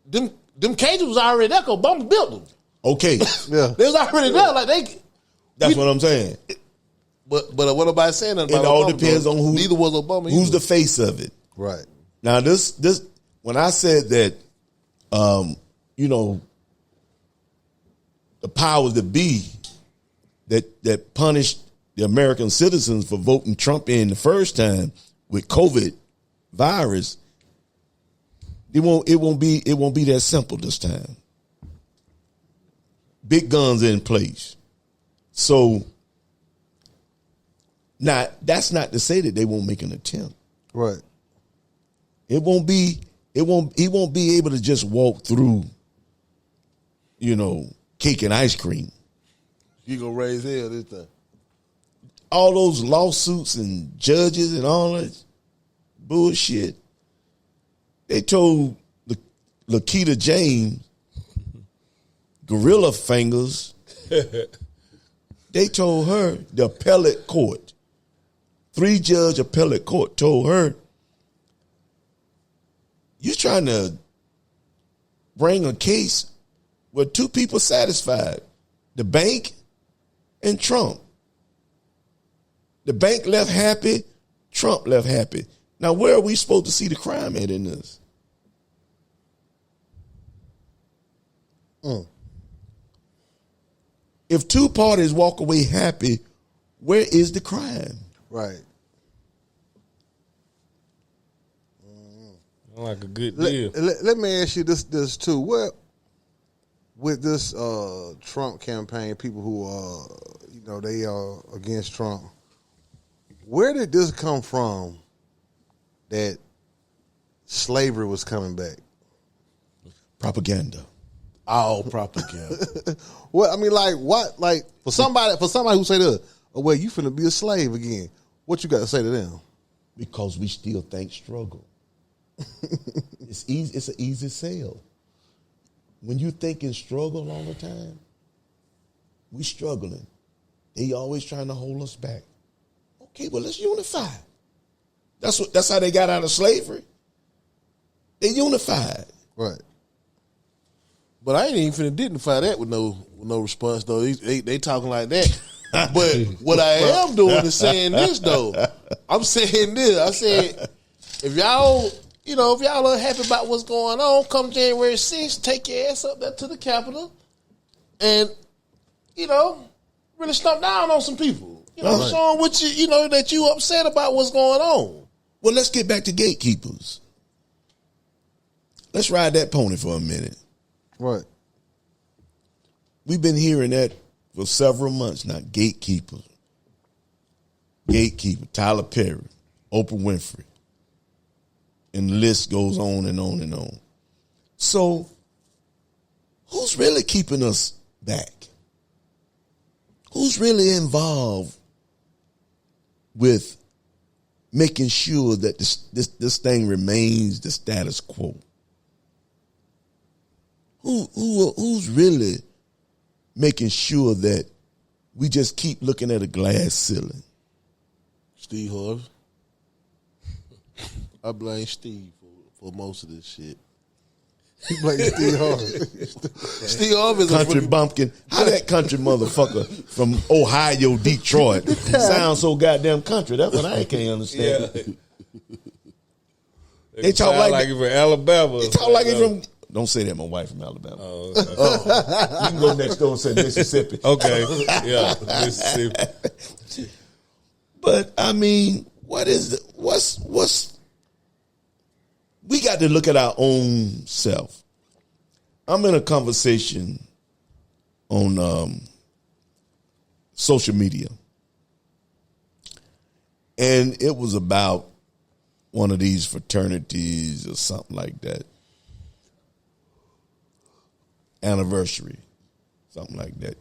Them cages was already there because Obama built them. Okay. Yeah. They was already there. Like That's what I'm saying. But what nobody's saying about It all Obama, depends though. on who. Neither was Obama. Who's either. the face of it? Right. Now this when I said that, the powers that be that punished the American citizens for voting Trump in the first time with COVID virus, it won't be that simple this time. Big guns in place. So now that's not to say that they won't make an attempt. Right. He won't be able to just walk through, cake and ice cream. You gonna raise hell this time. All those lawsuits and judges and all that bullshit. They told Lakita James, Gorilla Fingers, they told her, the appellate court, 3-judge appellate court told her, you're trying to bring a case where two people satisfied, the bank and Trump. The bank left happy, Trump left happy. Now, where are we supposed to see the crime at in this? If two parties walk away happy, where is the crime? Right. Like a good deal. Let me ask you this too. What with this Trump campaign, people who they are against Trump, Where did this come from that slavery was coming back? Propaganda. All propaganda. Well, I mean, like what? Like for somebody who say that, oh well, you finna be a slave again. What you got to say to them? Because we still think struggle. It's easy. It's an easy sell. When you thinking struggle all the time, we struggling. They always trying to hold us back. Okay, well, let's unify. That's how they got out of slavery. They unified. Right. But I ain't even finna dignify that with no response though. They talking like that. But what I am doing is saying this though. I'm saying this. I said, if y'all are happy about what's going on, come January 6th, take your ass up there to the Capitol and, really stomp down on some people. Right. Show them what that you upset about what's going on. Well, let's get back to gatekeepers. Let's ride that pony for a minute. Right. We've been hearing that for several months now. Gatekeepers. Gatekeeper. Tyler Perry. Oprah Winfrey. And the list goes on and on and on. So, who's really keeping us back? Who's really involved with making sure that this thing remains the status quo? Who's really making sure that we just keep looking at a glass ceiling? Steve Harvey. I blame Steve for most of this shit. Like Steve Harvey. Steve Harvey is Country bumpkin. How that country motherfucker from Ohio, Detroit sounds so goddamn country? That's what I can't understand. Yeah. They talk like it from Alabama. They talk like it from. Don't say that. My wife from Alabama. Oh, okay. You can go next door and say Mississippi. Okay. Yeah, Mississippi. But I mean, what's we got to look at our own self. I'm in a conversation on social media, and it was about one of these fraternities or something like that. Anniversary, something like that,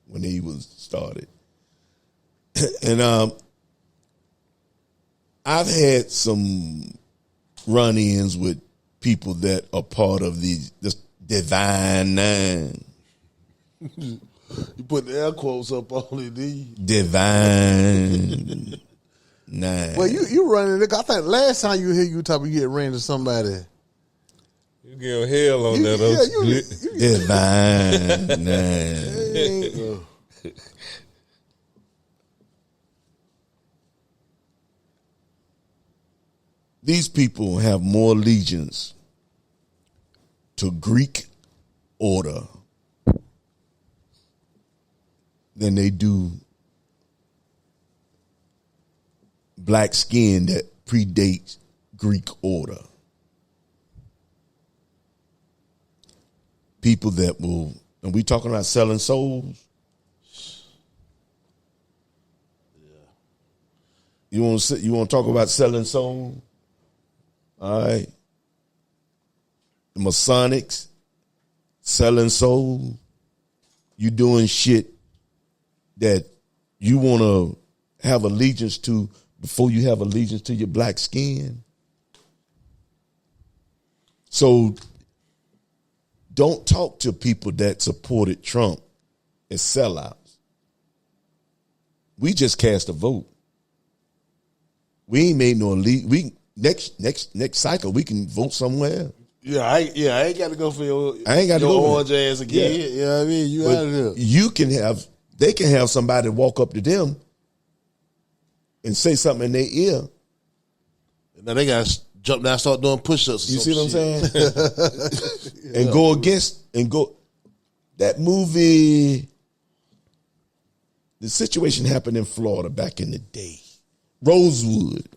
when he was started. And I've had some run-ins with people that are part of this Divine Nine. You put the air quotes up on it, D. Divine Nine. Well, you running it. I think last time you hear you talk, you get ran into somebody. You give hell on that. Divine Nine. These people have more allegiance to Greek order than they do black skin that predates Greek order. People that will, and we talking about selling souls. You want to talk about selling souls? All right. The Masonics, selling soul. You doing shit that you want to have allegiance to before you have allegiance to your black skin. So don't talk to people that supported Trump as sellouts. We just cast a vote. We ain't made no elite. Next cycle we can vote somewhere. Yeah, I ain't got to go for your orange ass again. Yeah. You know what I mean? You out of here. They can have somebody walk up to them and say something in their ear. Now they got to jump down and start doing push-ups. You see what I'm saying? And go against, that movie, the situation happened in Florida back in the day. Rosewood.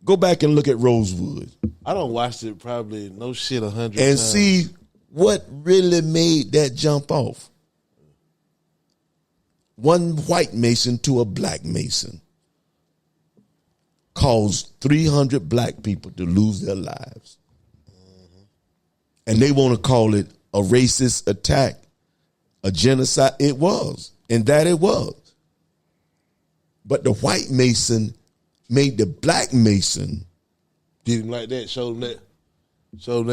Go back and look at Rosewood. I don't watch it probably 100 and times. See what really made that jump off. one white Mason to a black Mason caused 300 black people to lose their lives. And they want to call it a racist attack, a genocide. It was, and that it was. But the white Mason made the black Mason. Did him like that, showed him that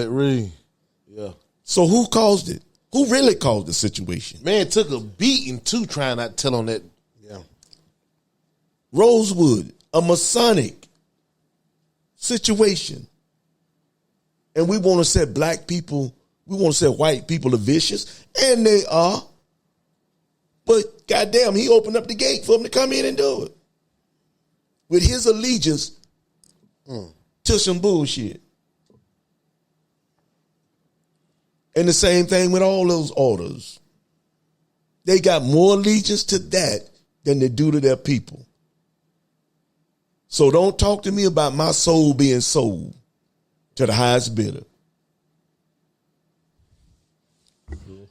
ring. Yeah. So who caused it? Who really caused the situation? Man took a beating too trying not to tell on that. Yeah. Rosewood, a Masonic situation. And we want to say black people, we want to say white people are vicious, and they are. But goddamn, he opened up the gate for them to come in and do it. With his allegiance to some bullshit. And the same thing with all those orders. They got more allegiance to that than they do to their people. So don't talk to me about my soul being sold to the highest bidder.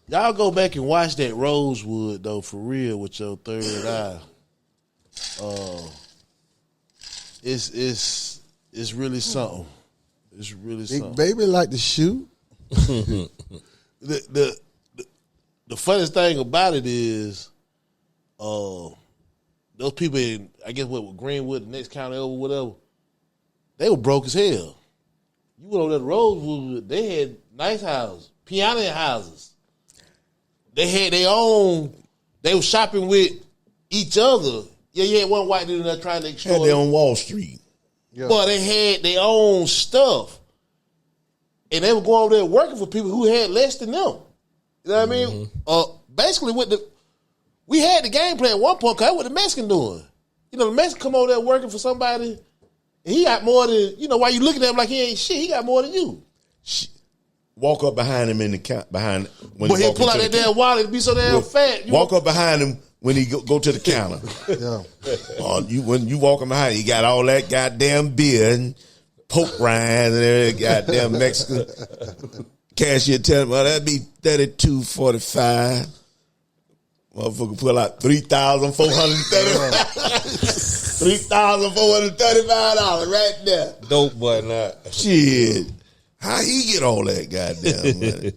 Y'all go back and watch that Rosewood though, for real, with your third eye. It's really something. It's really Big something. baby like to shoot. The funniest thing about it is, those people in, I guess what, Greenwood, the next county over, whatever, they were broke as hell. You went over there to Rosewood, they had nice houses, piano houses. They had their own. They were shopping with each other. Yeah, you had one white dude in there trying to extort. And they're on Wall Street. Yeah. But they had their own stuff. And they were going over there working for people who had less than them. You know what I mean? Basically, we had the game plan at one point, because that's what the Mexican doing. You know, the Mexican come over there working for somebody, and he got more than, you know, while you looking at him like he ain't shit, he got more than you. Walk up behind him in the behind. When But he'll pull out that damn wallet and be so damn fat. Walk up behind him when he go to the counter. Yeah. When you walking behind, he got all that goddamn beer and pork rinds and everything, goddamn Mexican. Cashier tell him, well, that'd be $32.45. Motherfucker pull out $3,435. $3,435 right there. Dope boy not. Shit. How he get all that goddamn money?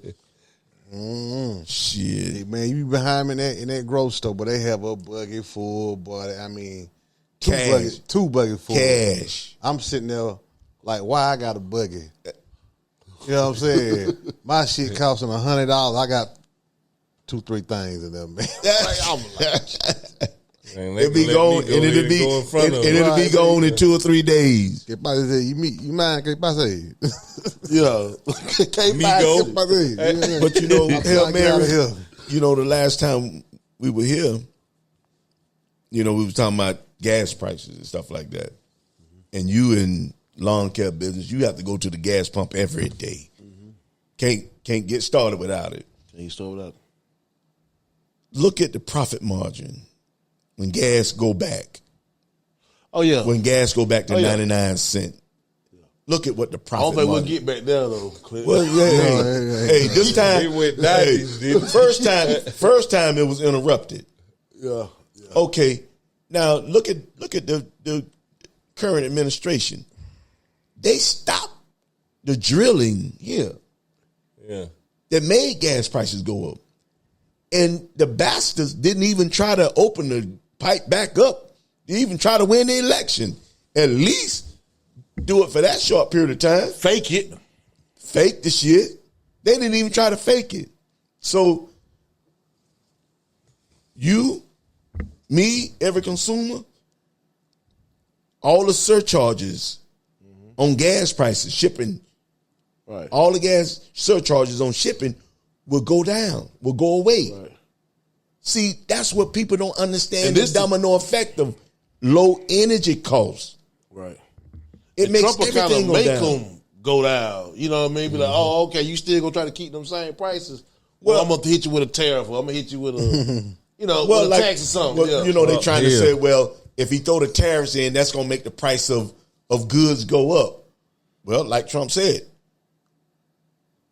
Shit. Hey, man, you be behind me in that grocery store, but they have a bucket full, but I mean, two buckets full. Cash. I'm sitting there like, why I got a bucket? You know what I'm saying? My shit costing $100. I got 2-3 things in there, man. It'll be gone, and it'll be gone in 2 or 3 days. You mind? Yeah. But you know, hell, Mary, you know, the last time we were here, you know, we was talking about gas prices and stuff like that. And you in lawn care business, you have to go to the gas pump every day. Can't get started without it. Can't start without it. Look at the profit margin when gas go back. Oh yeah. When gas go back to 99 cents. Look at what the profit margin. I don't think we'll get back there though, Clint. Well, hey, this time, It went 90s, first time it was interrupted. Yeah. Okay, now look at the current administration. They stopped the drilling here. Yeah. That made gas prices go up. And the bastards didn't even try to open the pipe back up. They even try to win the election. At least do it for that short period of time. Fake it. Fake the shit. They didn't even try to fake it. So you, me, every consumer, all the surcharges on gas prices, shipping, Right. all the gas surcharges on shipping will go down, will go away. Right. See, that's what people don't understand, And the this domino effect of low energy costs. Right. It And makes Trump will everything kind of go make down. them go down. You know what I mean? Be like, oh, okay, you still gonna try to keep them same prices? Well, I'm gonna hit you with a tariff, or I'm gonna hit you with a, you know, with a tax or something. Well, yeah. you know, they're trying to yeah. say, well, if he throw the tariffs in, that's gonna make the price of goods go up. Well, like Trump said,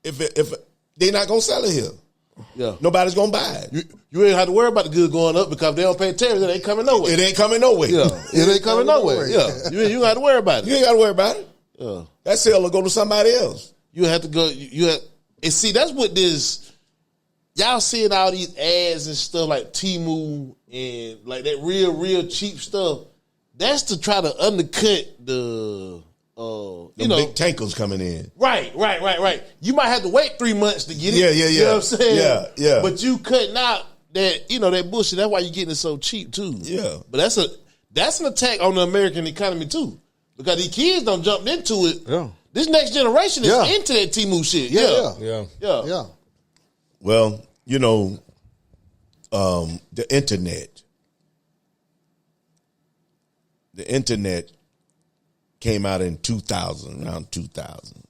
if they're not gonna sell it here. Yeah. Nobody's gonna buy it. You ain't have to worry about the goods going up because if they don't pay tariffs, it ain't coming nowhere. It ain't coming nowhere. Yeah, it ain't coming nowhere. Yeah, you ain't got to worry about it. You ain't got to worry about it. Yeah. That sale will go to somebody else. You have to go. And see, that's what this. Y'all seeing all these ads and stuff like Temu and like that real cheap stuff. That's to try to undercut the. Big tankers coming in. Right. You might have to wait 3 months to get it. Yeah. You know what I'm saying? Yeah. But you cutting out that, that bullshit. That's why you're getting it so cheap too. Yeah. But that's an attack on the American economy too. Because these kids don't jump into it. Yeah. This next generation is into that Temu shit. Yeah. Well, the internet. The internet came out in 2000, around 2000,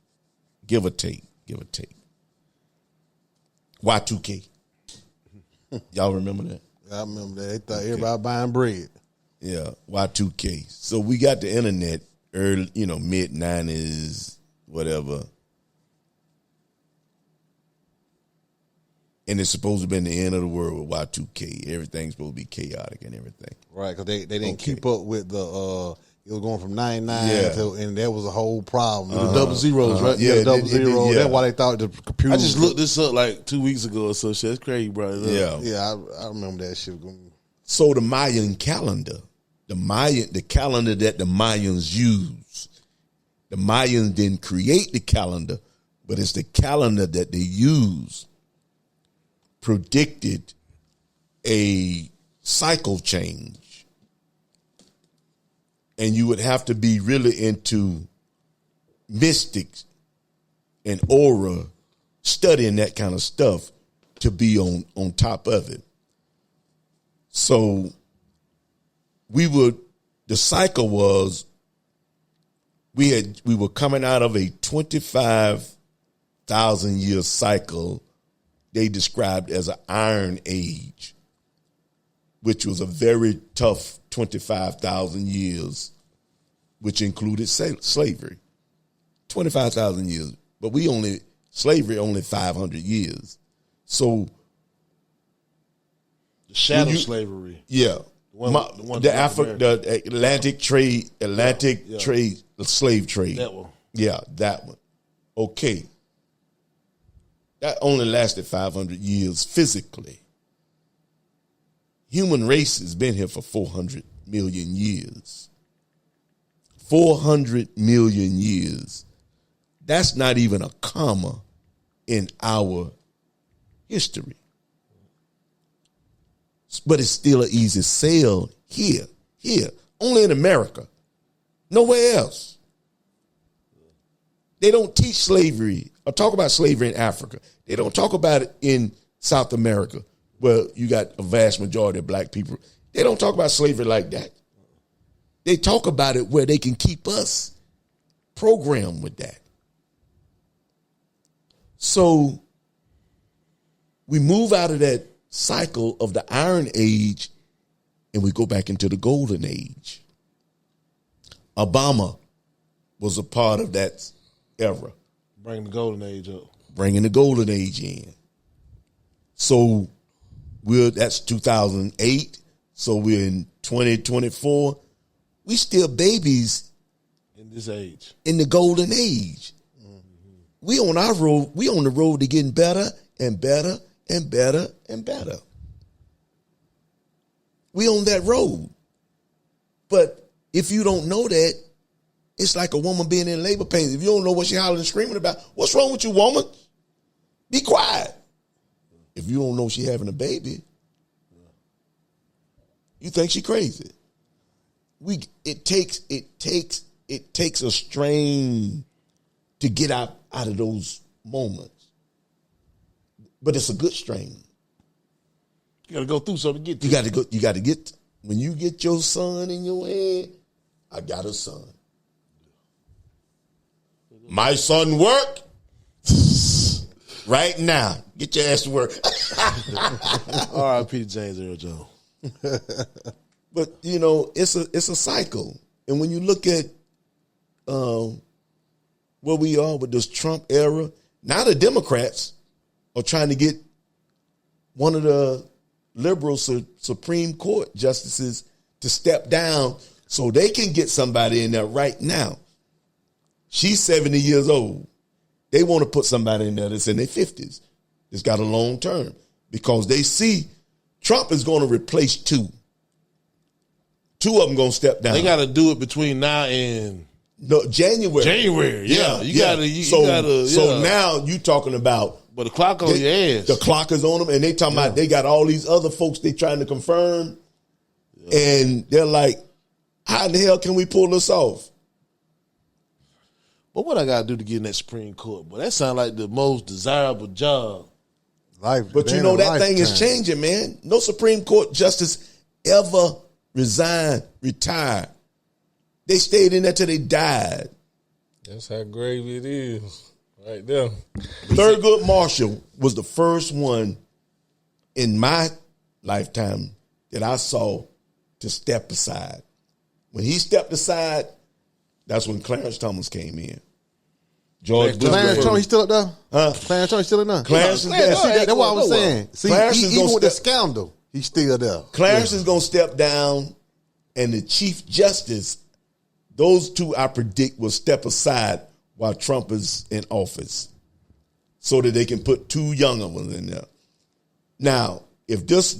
give or take. Y2K. Y'all remember that? I remember that. They thought everybody buying bread. Yeah, Y2K. So we got the internet early, mid 90s, whatever. And it's supposed to be the end of the world with Y2K. Everything's supposed to be chaotic and everything. Right, because they didn't keep up with the it was going from 99 and that was a whole problem. The double zeros, right? Yeah, double zero. That's why they thought the computer. I just looked this up like 2 weeks ago or so. Shit, that's crazy, bro. Yeah, I remember that shit. So the Mayan calendar, the calendar that the Mayans use, the Mayans didn't create the calendar, but it's the calendar that they use, predicted a cycle change. And you would have to be really into mystics and aura, studying that kind of stuff to be on top of it. So the cycle was, we were coming out of a 25,000 year cycle they described as an Iron Age, which was a very tough 25,000 years, which included slavery. 25,000 years, but slavery only 500 years. So the shadow slavery. Yeah. The Atlantic trade, the slave trade. That one. Yeah, that one. Okay. That only lasted 500 years physically. Human race has been here for 400 million years. 400 million years. That's not even a comma in our history. But it's still an easy sell here, only in America, nowhere else. They don't teach slavery or talk about slavery in Africa. They don't talk about it in South America, where you got a vast majority of black people. They don't talk about slavery like that. They talk about it where they can keep us programmed with that. So we move out of that cycle of the Iron Age and we go back into the Golden Age. Obama was a part of that era. Bringing the Golden Age up. Bringing the Golden Age in. So that's 2008. So we're in 2024. We still babies in this age, in the Golden Age. Mm-hmm. We on our road. We on the road to getting better and better and better and better. We on that road. But if you don't know that, it's like a woman being in labor pains. If you don't know what she hollering and screaming about, what's wrong with you, woman? Be quiet. If you don't know she having a baby, you think she crazy. It takes a strain to get out of those moments. But it's a good strain. You got to go through something to get to. You got to get, when you get your son in your head, I got a son. My son work right now. Get your ass to work. R.I.P. James Earl Jones. But it's a cycle, and when you look at where we are with this Trump era, now the Democrats are trying to get one of the liberal Supreme Court justices to step down so they can get somebody in there right now. She's 70 years old. They want to put somebody in there that's in their 50s. It's got a long term because they see Trump is going to replace two. Two of them going to step down. They got to do it between now and January. Yeah. You got to. So now you talking about. But the clock on your ass. The clock is on them, and they talking about they got all these other folks they trying to confirm, and they're like, how in the hell can we pull this off? But what I got to do to get in that Supreme Court? But that sounds like the most desirable job. But you know that thing is changing, man. No Supreme Court justice ever resigned, retired. They stayed in there till they died. That's how grave it is, right there. Thurgood Marshall was the first one in my lifetime that I saw to step aside. When he stepped aside, that's when Clarence Thomas came in. Clarence Thomas, he's still up there? Huh? Clarence Thomas still in there? Clarence is there. See, that's what I was saying. See, even with the scandal, he's still there. Clarence is going to step down, and the Chief Justice, those two I predict will step aside while Trump is in office so that they can put two younger ones in there. Now, if this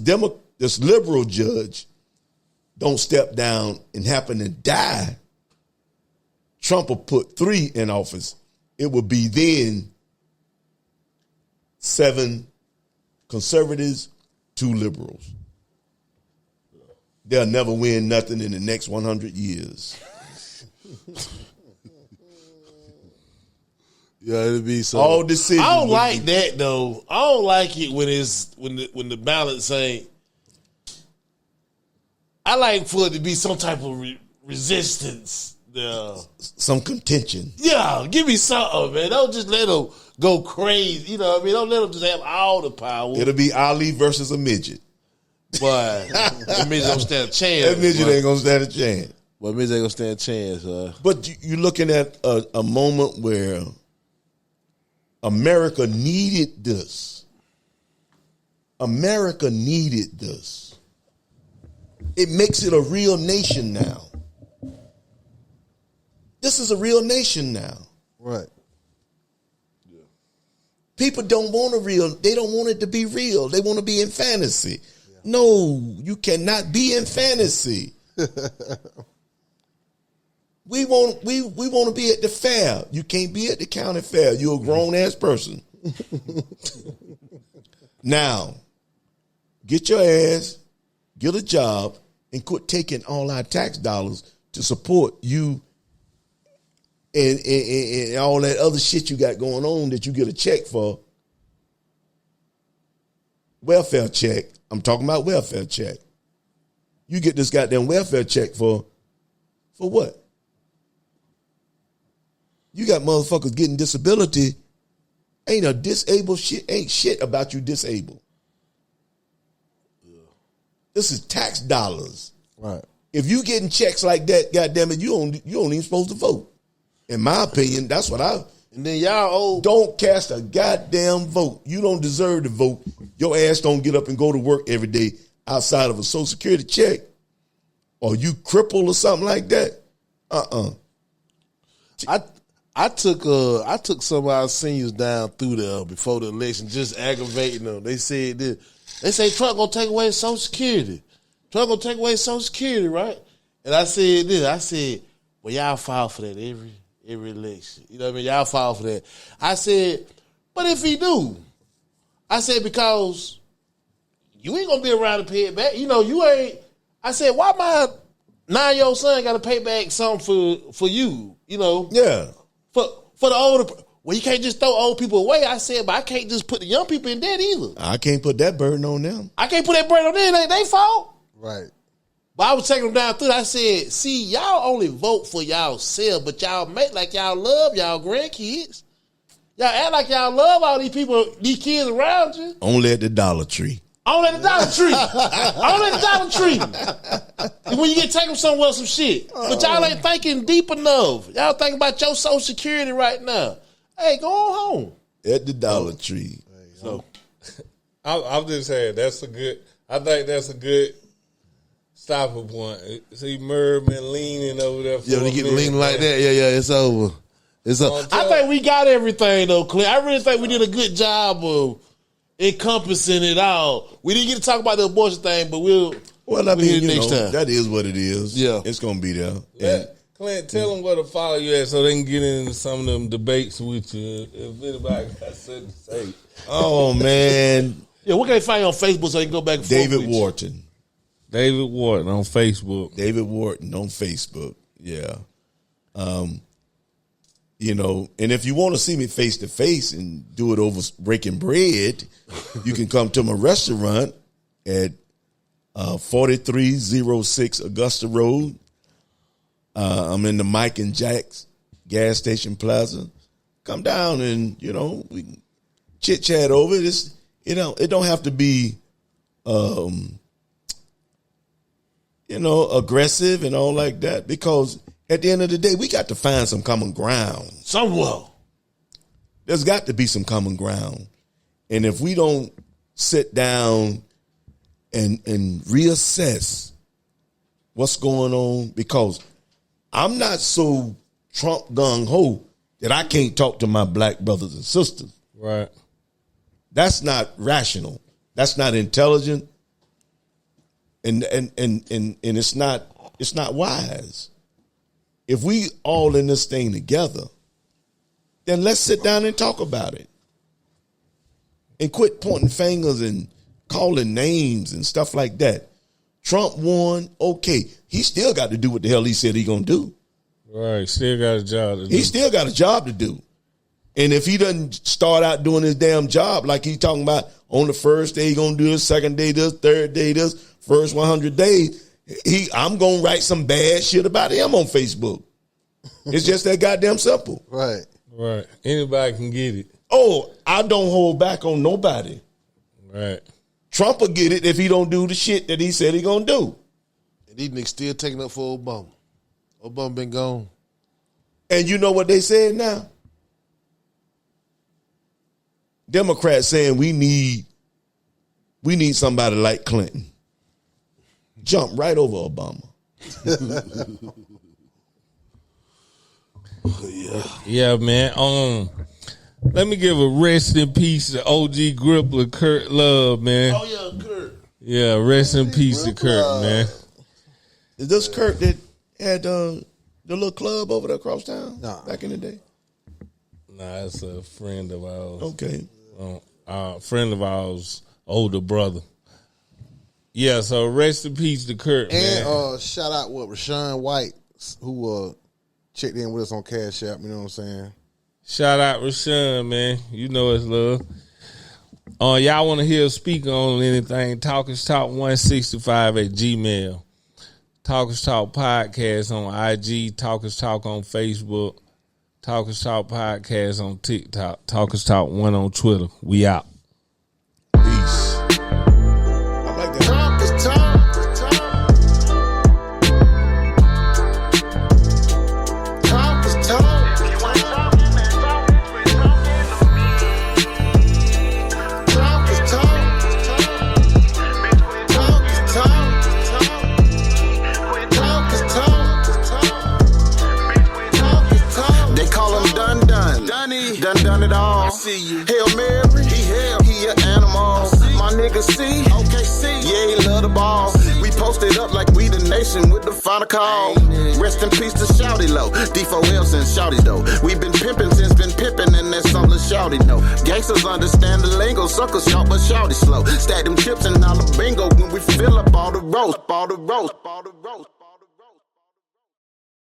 liberal judge don't step down and happen to die, Trump will put 3 in office. It would be then 7 conservatives, 2 liberals. They'll never win nothing in the next 100 years. Yeah, it'll be so. All decisions. I don't like that though. I don't like it when the balance ain't. I like for it to be some type of resistance. Some contention. Yeah, give me something, man. Don't just let them go crazy. You know what I mean? Don't let them just have all the power. It'll be Ali versus a midget. But that midget don't stand a chance. That midget ain't gonna stand a chance. But midget ain't gonna stand a chance. But you're looking at a moment where America needed this. America needed this. It makes it a real nation now. This is a real nation now. Right. Yeah. People don't want they don't want it to be real. They want to be in fantasy. Yeah. No, you cannot be in fantasy. We want to be at the fair. You can't be at the county fair. You're a grown ass person. Now, get your ass, get a job, and quit taking all our tax dollars to support you and all that other shit you got going on that you get a check for. Welfare check. I'm talking about welfare check. You get this goddamn welfare check for what? You got motherfuckers getting disability. Ain't a disabled shit. Ain't shit about you disabled. This is tax dollars. Right. If you getting checks like that, goddamn it, you ain't even supposed to vote. In my opinion, that's what I. And then y'all don't cast a goddamn vote. You don't deserve to vote. Your ass don't get up and go to work every day outside of a Social Security check, or you crippled or something like that. I took some of our seniors down through there before the election, just aggravating them. They said this. They say Trump gonna take away Social Security. Trump gonna take away Social Security, right? And I said this. I said, well, y'all file for that every election. You know what I mean? Y'all file for that. I said, but if he do, I said, because you ain't gonna be around to pay it back. You know, you ain't. I said, why my 9-year-old son got to pay back something for you? You know? Yeah. For the older. Well, you can't just throw old people away. I said, but I can't just put the young people in debt either. I can't put that burden on them. I can't put that burden on them. It ain't their fault. Right. But I was taking them down through it. I said, see, y'all only vote for y'all self, but y'all make like y'all love y'all grandkids. Y'all act like y'all love all these people, these kids around you. Only at the Dollar Tree. Only at the Dollar Tree. Only at the Dollar Tree. When you get taken somewhere, some shit. But y'all ain't thinking deep enough. Y'all thinking about your Social Security right now. Hey, go on home. At the Dollar Tree. So I'm just saying I think that's a good stopping point. See Merv been leaning over there for they get leaning like that. Yeah, it's over. It's over. I think we got everything though, Clint. I really think we did a good job of encompassing it all. We didn't get to talk about the abortion thing, but we'll next time. That is what it is. Yeah. It's gonna be there. Clint, tell them where to follow you at so they can get into some of them debates with you. If anybody got something to say. Oh man. Yeah, what can they find you on Facebook so they can go back and forth David with Wharton. David Wharton on Facebook. David Wharton on Facebook. Yeah. And if you want to see me face to face and do it over breaking bread, you can come to my restaurant at 4306 Augusta Road. I'm in the Mike and Jack's gas station plaza. Come down and, we can chit chat over it. It don't have to be, aggressive and all like that, because at the end of the day, we got to find some common ground. somewhere. There's got to be some common ground. And if we don't sit down and reassess what's going on, because I'm not so Trump gung-ho that I can't talk to my black brothers and sisters. Right. That's not rational. That's not intelligent. And it's not wise. If we all in this thing together, then let's sit down and talk about it. And quit pointing fingers and calling names and stuff like that. Trump won, okay. He still got to do what the hell he said he gonna do. Right, still got a job to do. He still got a job to do. And if he doesn't start out doing his damn job like he's talking about, on the first day he gonna do this, second day this, third day this, first 100 days, I'm gonna write some bad shit about him on Facebook. It's just that goddamn simple. Right. Right. Anybody can get it. Oh, I don't hold back on nobody. Right. Trump will get it if he don't do the shit that he said he gonna do. And these niggas still taking up for Obama. Obama been gone. And you know what they said now? Democrats saying we need somebody like Clinton. Jump right over Obama. Yeah, man. Let me give a rest in peace to OG Grippler, Kurt Love, man. Oh yeah, Kurt. Yeah, rest in peace to Kurt, man. Is this Kurt that had the little club over there across town back in the day? Nah, that's a friend of ours. Okay. Friend of ours, older brother. Yeah, so rest in peace to Kurt, man. And shout out Rashawn White, who checked in with us on Cash App, you know what I'm saying? Shout out Rashawn, man. You know it's love. Y'all want to hear us speak on anything, TalkIsTalk165@gmail. TalkIsTalk Podcast on IG, TalkIsTalk on Facebook, TalkIsTalk Podcast on TikTok, TalkIsTalk1 on Twitter. We out. Peace. I like that. Talk is talk. Talk is talk. Talk is talk. Talk is talk. Talk is talk. They call him Dun Dun. Done it all. I see you. Hail Mary. He an animal. My nigga see. Okay, see. Yeah, he love the ball. We posted up like we the nation with the final call. Rest in peace to Shouty Low. D4Ls and Shouty though. We been pimping since been pimping, and that's something Shouty know. Gangsters understand the lingo. Suckers shout but Shouty slow. Stack them chips and all the bingo when we fill up all the roast.